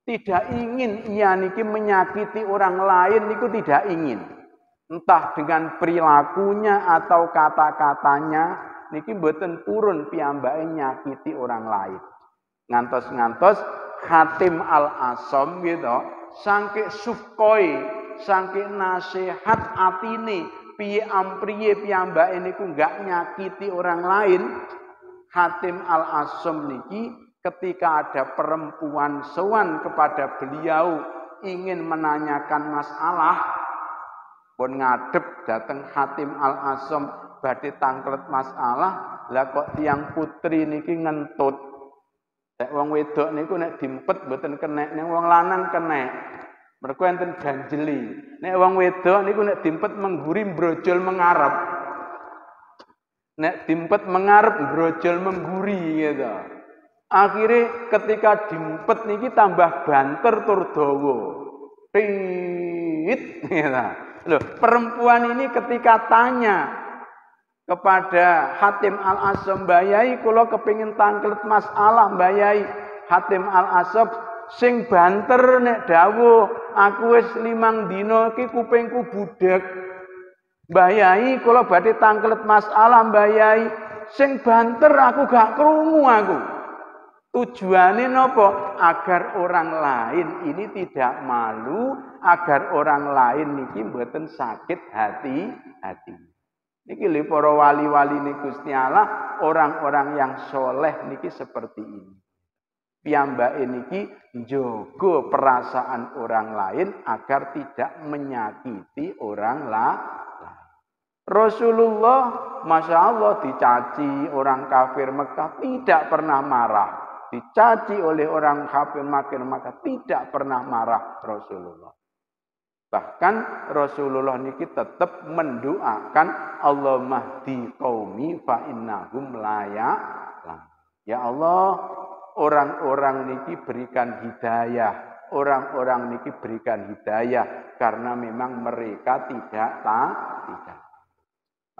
tidak ingin ia niki menyakiti orang lain niku tidak ingin. Entah dengan perilakunya atau kata-katanya niki mboten purun piyambake nyakiti orang lain. Ngantos-ngantos Hatim Al-Asam gitu, sangke sufkoi, sangke nasihat atine piye ampriye piyambake niku enggak nyakiti orang lain. Hatim Al-Asam niki ketika ada perempuan sowan kepada beliau ingin menanyakan masalah pun ngadep dateng Hatim Al-Asam badhe tangklet masalah lah kok tiang putri niki ngentut nek wong wedok niku nek dimpet mboten kenek nek wong lanang kenek mergo enten ganjeli nek wong wedok niku nek dimpet mengguri brojol mengarep nek dimpet mengarep brojol mengguri gitu akhirnya ketika dimpet niki tambah banter tur dawa tit gitu. Loh, perempuan ini ketika tanya kepada Hatim Al-Asam, Mbak Yai kula kepengin tangklet masalah Mbak Yai. Hatim Al-Asam sing banter nek dawuh, aku wis 5 dina iki kupingku budhek. Mbak Yai kula badhe tangklet masalah Mbak Yai. Sing banter aku gak krungu aku. Tujuannya nopo? Agar orang lain ini tidak malu, agar orang lain niki mboten sakit hati. Niki lho para wali-wali niku Gusti Allah, orang-orang yang soleh niki seperti ini. Piyambake niki njogo perasaan orang lain agar tidak menyakiti orang lain. Rasulullah, Masya Allah, dicaci orang kafir Mekah tidak pernah marah. Dicaci oleh orang kafir Mekah tidak pernah marah Rasulullah. Bahkan Rasulullah niki tetap mendoakan Allahumma hdi qaumi fa innahum la ya'lamun. Ya Allah, orang-orang niki berikan hidayah. Orang-orang niki berikan hidayah karena memang mereka tidak.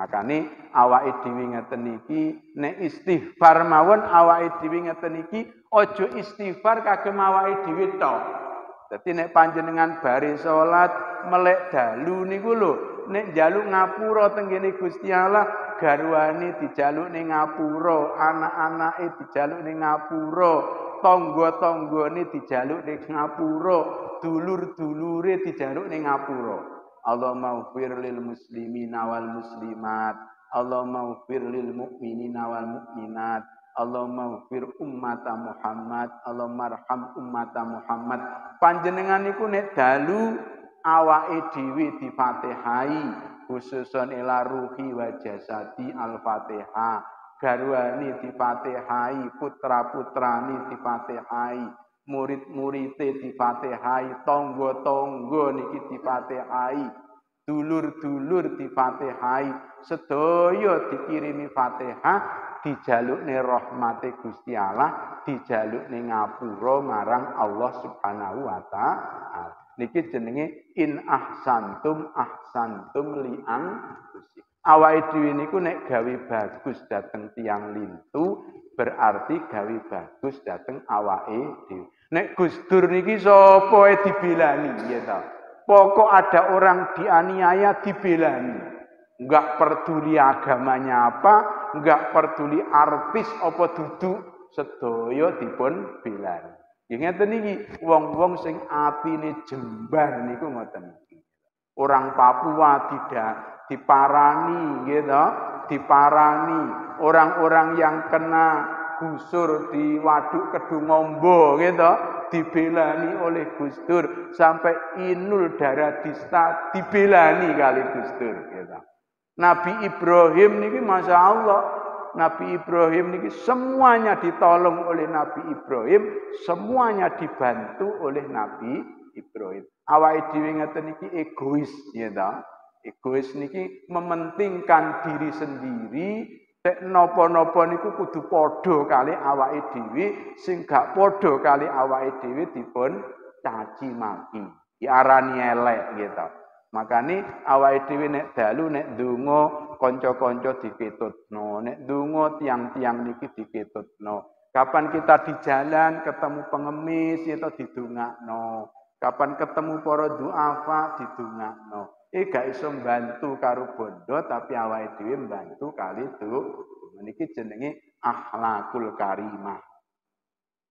Makane awake dhewe ngeten iki nek istighfar mawon awake dhewe ngeten iki aja istighfar kagem awake dhewe tok. Dadi nek panjenengan bare salat melek dalu niku lho nek njaluk ngapura teng kene Gusti Allah garwane dijaluk ning ngapura, anak-anake dijaluk ning ngapura, tangga-tanggane dijaluk ning ngapura, dulur-dulure dijaluk ning ngapura. Allahumma ighfir lil muslimina wal muslimat, Allahumma ighfir lil mu'minina wal mu'minat, Allahumma ighfir ummata Muhammad, Allahumma arham ummata Muhammad. Panjenengan niku nek dalu awake dhewe difatihai, khususon ila ruhi wa jasadi al-Fatihah. Garwane difatihai, putra-putrane difatihai, murid-muride difatihai, tangga-tangga niki difatihai, dulur-dulur difatihai, sedaya dikirimi Fatihah, dijalukne rahmate Gusti Allah, dijalukne ngapura marang Allah Subhanahu wa taala. Niki jenenge in ahsantum li anfusikum. Awake dhewe niku nek gawe bagus dateng tiyang lintu, berarti gawe bagus dateng awake dhewe. Nek Gus Dur niki sapa dibelani ya ta. Pokok ada orang dianiaya dibelani. Enggak peduli agamanya apa, enggak peduli artis apa duduk, sedaya dipun belani. Ngeten iki wong-wong sing atine jembar niku ngoten iki. Orang Papua tidak diparani gitu, diparani. Orang-orang yang kena gusur di Waduk Kedungombo gitu, dibelani oleh Gus Dur. Sampai Inul Daratista dibelani kali Gus Dur gitu. Nabi Ibrahim niki Masya Allah, Nabi Ibrahim niki semuanya ditolong oleh Nabi Ibrahim, semuanya dibantu oleh Nabi Ibrahim. Awake dhewe ngeten niki egois ya ta. Egois niki mementingkan diri sendiri, nek napa-napa niku kudu padha kali awake dhewe, sing gak padha kali awake dhewe dipun caci maki, diarani elek gitu. Makane awake dhewe nek dalu nek ndonga kanca-kanca diketutno, nek ndonga tiang-tiang niki diketutno. Kapan kita di jalan ketemu pengemis itu didongakno. Kapan ketemu para duafa didongakno. Gak iso mbantu karo bondo tapi awake dhewe mbantu kali itu. Niki jenenge akhlakul karimah.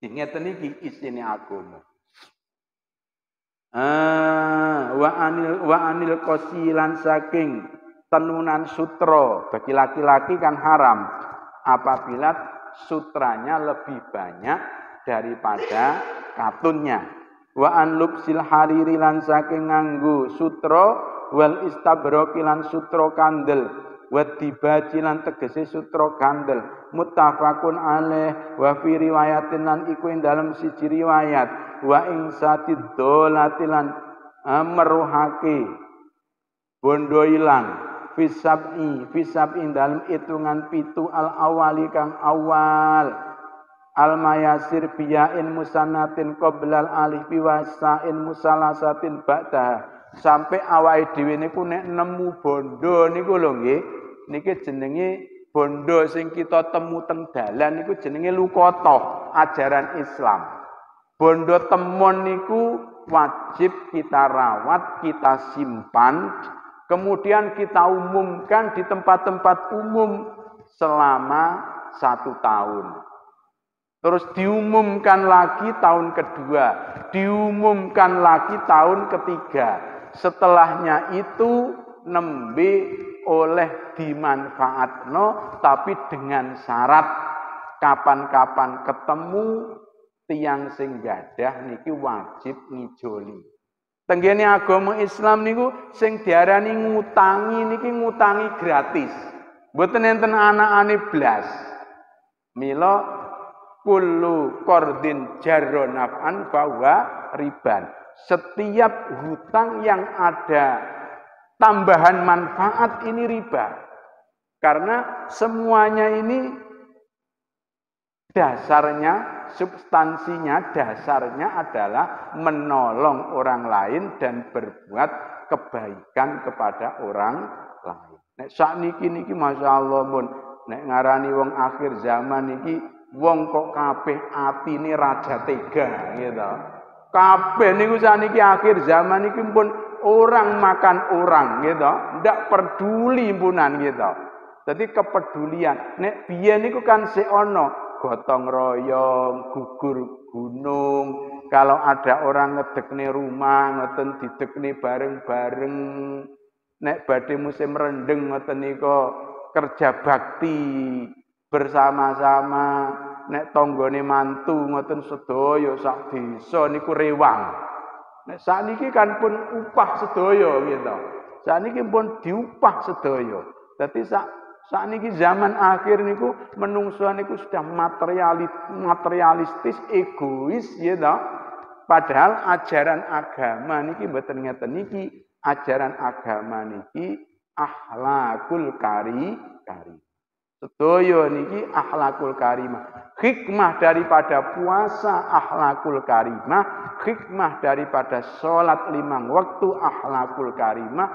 Ngeten iki isine agama. Wa anil qasilan saking tenunan sutra bagi laki-laki kan haram apabila sutranya lebih banyak daripada katunnya. Wa an lubsil hariri lan saking nganggo sutra wal istabroki lan sutra kandel wa dibaji lan tegese sutra kandel muttafaqun alaih wa fi riwayatin lan iku ing dalem siji riwayat wa ing satid dolatilan meruhake bondo ilang fisab ing dalem hitungan pitu al awali kang awal al mayasir biyain musanatin qoblal alif biwasain musalasatin ba'da sampai awake dhewe niku nek nemu bondo niku lho nggih niki jenenge bondo sing kita temu teng dalan niku jenenge lukoto ajaran Islam. Bondo temon niku wajib kita rawat, kita simpan, kemudian kita umumkan di tempat-tempat umum selama 1 tahun. Terus diumumkan lagi tahun kedua, diumumkan lagi tahun ketiga. Setelahnya itu nembe oleh dimanfaatno tapi dengan syarat kapan-kapan ketemu tiyang sing gadah niki wajib ngijoli. Tenggene agama Islam niku sing diarani ngutangi niki ngutangi gratis. Mboten enten anakane blas. Mila kullu qardin jarra naf'an bahwa riban. Setiap hutang yang ada tambahan manfaat ini riba. Karena semuanya ini dasarnya, substansinya, dasarnya adalah menolong orang lain dan berbuat kebaikan kepada orang lain. Nek sakniki niki masyaallah mun nek ngarani wong akhir zaman niki wong kok kabeh atine raja tega gitu. Kabeh niku sakniki akhir zaman niki pun orang makan orang gitu. Ndak peduli impunan gitu. Jadi kepedulian. Nek biyen niku kan sik ana gotong royong, gugur gunung. Kalau ada orang ngedekne rumah, ngoten didekne bareng-bareng. Nek badhe musim rendeng ngoten nika kerja bakti bersama-sama. Nek tanggane mantu ngoten sedaya sak desa niku rewang. Nek sakniki kan pun upah sedaya gitu. Sakniki pun diupah sedaya. Dadi sak Sakniki zaman akhir niku menungso niku sudah materialistis, egois ya toh. Padahal ajaran agama niki mboten ngeten niki, ajaran agama niki akhlakul karimah. Sedaya niki akhlakul karimah. Hikmah daripada puasa akhlakul karimah, hikmah daripada sholat 5 waktu akhlakul karimah,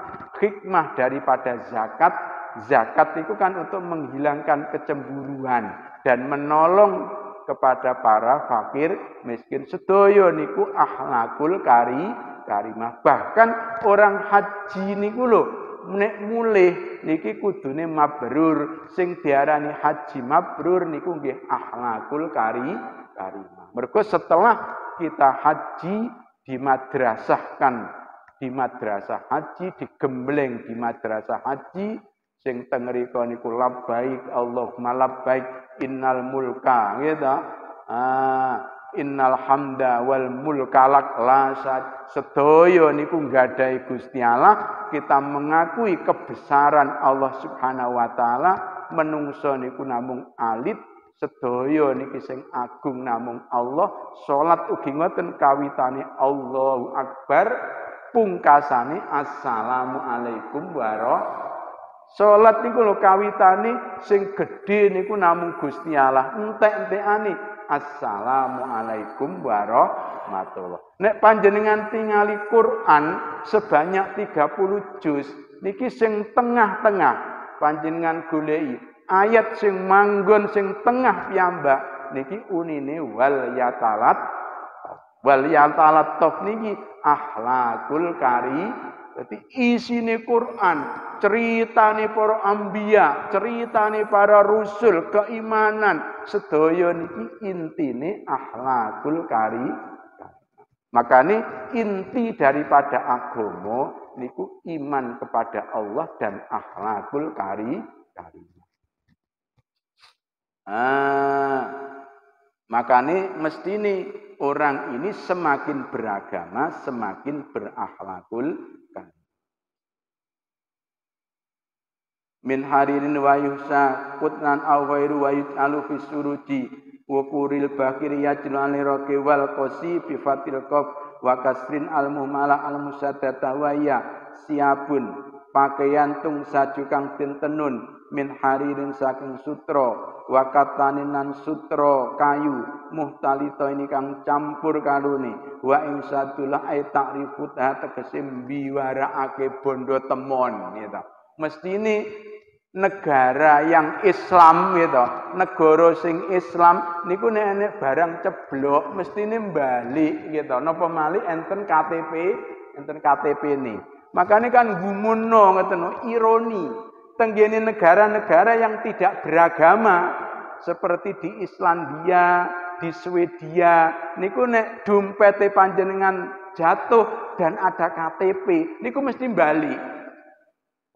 hikmah daripada zakat. Zakat itu kan untuk menghilangkan kecemburuan dan menolong kepada para fakir miskin. Sedaya niku akhlakul karimah. Bahkan orang haji niku lho nek mulih niki kudune mabrur. Sing diarani haji mabrur niku nggih akhlakul karimah. Mergo setelah kita haji dimadrasahkan di madrasah haji, digembleng di madrasah haji, sing teng mriko niku labbaik Allahumma labbaik innal mulka gitu. Innal hamda wal mulka lak lasat. Sedaya niku nggadahi Gusti Allah, kita mengakui kebesaran Allah Subhanahu wa taala, menungso niku namung alit, sedaya niki sing agung namung Allah. Salat ugi ngoten kawitane Allahu Akbar, pungkasane assalamu alaikum warahmatullahi. Salat niku lho kawitane sing gedhe niku namung Gusti Allah, entek-entekane assalamu alaikum warahmatullahi. Nek panjenengan tingali Quran sebanyak 30 juz niki sing tengah-tengah panjenengan goleki ayat sing manggon sing tengah piyambak niki unine wal yatalat niki akhlakul karimah. Jadi isine Quran, ceritane para anbiya, ceritane para rasul, keimanan, sedaya niki intine akhlakul karimah. Makane inti daripada agama niku iman kepada Allah dan akhlakul karimah. Makane mestine orang ini semakin beragama, semakin berakhlakul karimah. Min haririn wa yuhsa qutnan aw ghairu wa yuj'alu fi suruji wa quril bakir yajlu aliraqi wal qasi bi fatil qaf wa kasrin al muhmala al musaddata wa ya siapun pakaian tung saju kang tenun min haririn saking sutra wa kataninan sutra kayu muhtalita ini kang campur kalune wa ing sadulah ay ta'rifut tegese mbiwaraake bondo temon gitu. Mestine negara yang Islam gitu, negara sing Islam niku nek barang ceblok mestine balik gitu. Napa malih enten KTP ini. Makanya kan gumunno ngoten ironi tenggene negara-negara yang tidak beragama seperti di Islandia, di Swedia niku nek dompete panjenengan jatuh dan ada KTP niku mesti balik.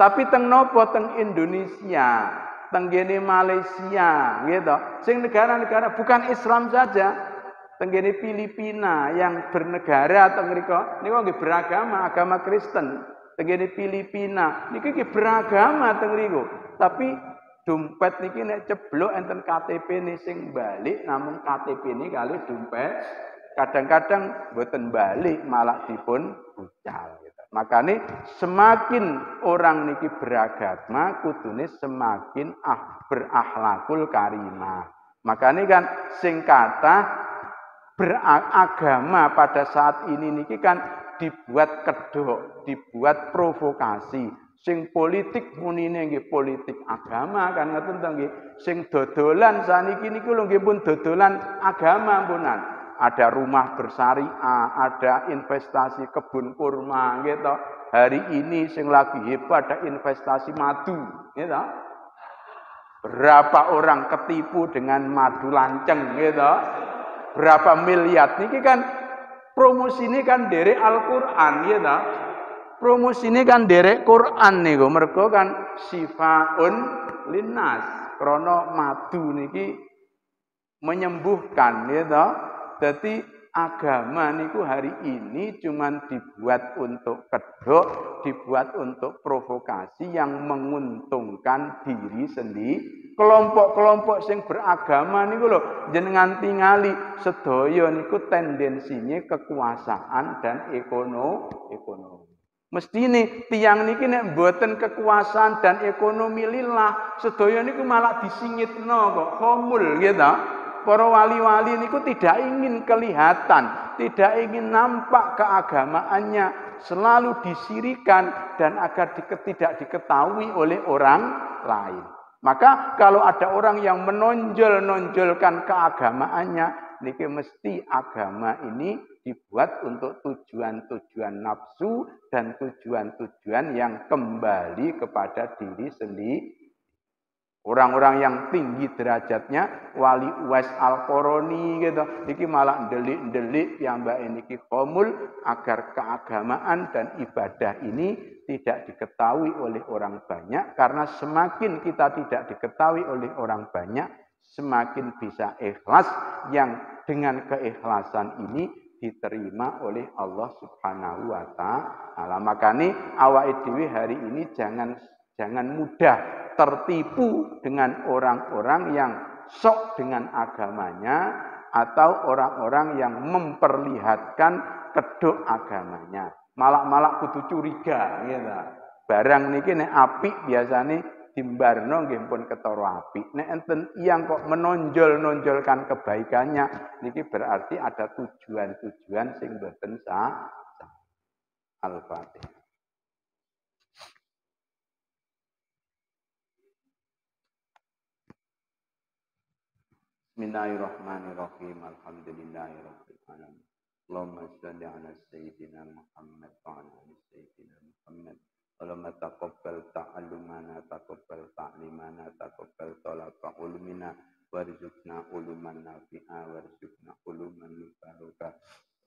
Tapi teng nopo teng Indonesia, teng gene Malaysia gitu. Sing negara-negara bukan Islam saja, teng gene Filipina yang bernegara teng mriko niku nggih beragama, agama Kristen. Teng gene Filipina niki nggih beragama teng mriko. Tapi dompet niki nek ceblok enten KTP-ne sing balik, namun KTP ini kali dompet kadang-kadang mboten balik malah dipun bucal. Makanya semakin orang niki beragama kudune semakin berakhlakul karimah. Makanya kan sing kata beragama pada saat ini niki kan dibuat kedok, dibuat provokasi. Sing politik munine nggih politik agama kan ngoten to nggih. Sing dodolan saniki niku lho nggih pun dodolan agama punan. Ada rumah bersyariah, ada investasi kebun kurma gitu. Hari ini sing lagi hebat ada investasi madu gitu. Berapa orang ketipu dengan madu lanceng gitu. Berapa miliar niki kan promosi ini kan derek Al-Qur'an gitu. Promosi ini kan derek Quran niku mergo kan sifaun linnas. Krana madu niki menyembuhkan gitu. Jadi agama niku hari ini cuman dibuat untuk kedok, dibuat untuk provokasi yang menguntungkan diri sendiri. Kelompok-kelompok sing beragama niku lho jenengan tingali sedaya niku tendensinya kekuasaan dan ekonomi. Mestine tiyang niki nek mboten kekuasaan dan ekonomi lillah, sedaya niku malah disingitno kok khomul gitu. Para wali-wali niku tidak ingin kelihatan, tidak ingin nampak keagamaannya, selalu disirikan dan agar tidak diketahui oleh orang lain. Maka kalau ada orang yang menonjol-nonjolkan keagamaannya, niki mesti agama ini dibuat untuk tujuan-tujuan nafsu dan tujuan-tujuan yang kembali kepada diri sendiri. Orang-orang yang tinggi derajatnya, Wali Uwais Al-Qarani gitu, niki malah ndelik-ndelik piyambak niki khomul agar keagamaan dan ibadah ini tidak diketahui oleh orang banyak, karena semakin kita tidak diketahui oleh orang banyak, semakin bisa ikhlas, yang dengan keikhlasan ini diterima oleh Allah Subhanahu wa taala. Makanya awake dhewe hari ini jangan mudah tertipu dengan orang-orang yang sok dengan agamanya atau orang-orang yang memperlihatkan kedok agamanya. Malah kudu curiga gitu. Barang niki nek apik biasane dimbarno nggih pun ketara apik. Nek enten yang kok menonjol-nonjolkan kebaikannya niki berarti ada tujuan-tujuan sing boten sah. Al-Fatihah. Bismillahirrahmanirrahim. Alhamdulillahirabbil alamin. Allahumma shalli ala sayyidina Muhammad wa ala ali sayyidina Muhammad. Allahumma taqabbal ta'allumana, taqabbal ta'limana, taqabbal talaqa ulumina, warzuqna uluman nafi'a, warzuqna uluman mubarakah.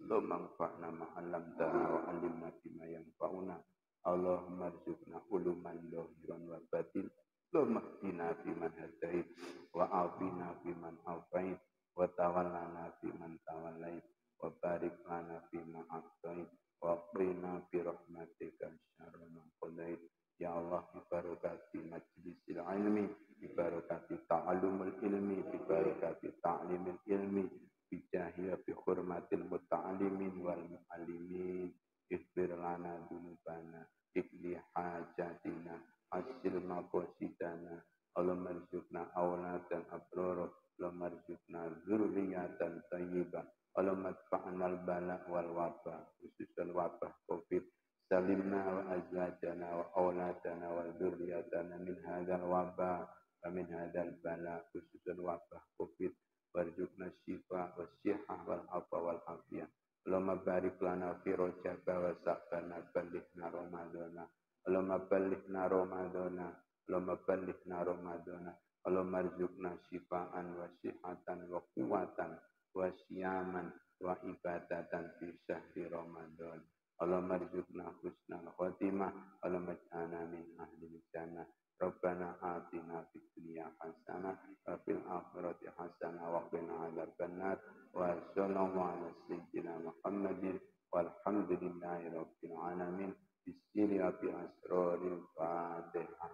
Allahumma anfa'na ma 'allamtana wa 'allimna bima yanfa'una. Allahumma arzuqna uluman dhahiran wa batin. Allahumma hdina fiman hadait, wa afina fiman afait, wa tawallana fiman tawallait, wa barik lana fima a'tait, wa qina bi rahmatika syarra ma qadait. Ya Allah, bi barakati majlisil ilmi, bi barakati ta'allumul ilmi, bi barakati ta'limil ilmi, bi jahil bi hurmatil muta'allimin wal mu'allimin. Ighfir lana dunubana, ikli hajatina, hasil maqasidana. Allahumma rzuqna awladan abrara, Allahumma rzuqna dzurriyyatan thayyibah. Allahumma adfa'na al-bala wal wabah, khususan wabah Covid. Salimna wa azwajana wa awladana wa dzurriyyatana min hadzal wabah wa min hadzal bala, khususan wabah Covid. Warzuqna syifa wa sihah wal afa wal afiyah. Allahumma barik lana fi Rajab wa Sa'ban, balighna Ramadana. Allahumma balighna Ramadana. Allahumma balighna Ramadana. Allahumma rzuqna syifaan wa sihatan wa quwatan wa siyaman wa ibadatan fi syahri Ramadan. Allahumma rzuqna husnal khotimah. Allahumma ij'alna min ahli jannah. Rabbana atina fid dunya hasanah wa fil akhirati hasanah wa qina adzabannar. Wa sallallahu ala sayyidina Muhammadin walhamdulillahi rabbil alamin. Bismillahirrahmanirrahim. Fatihah.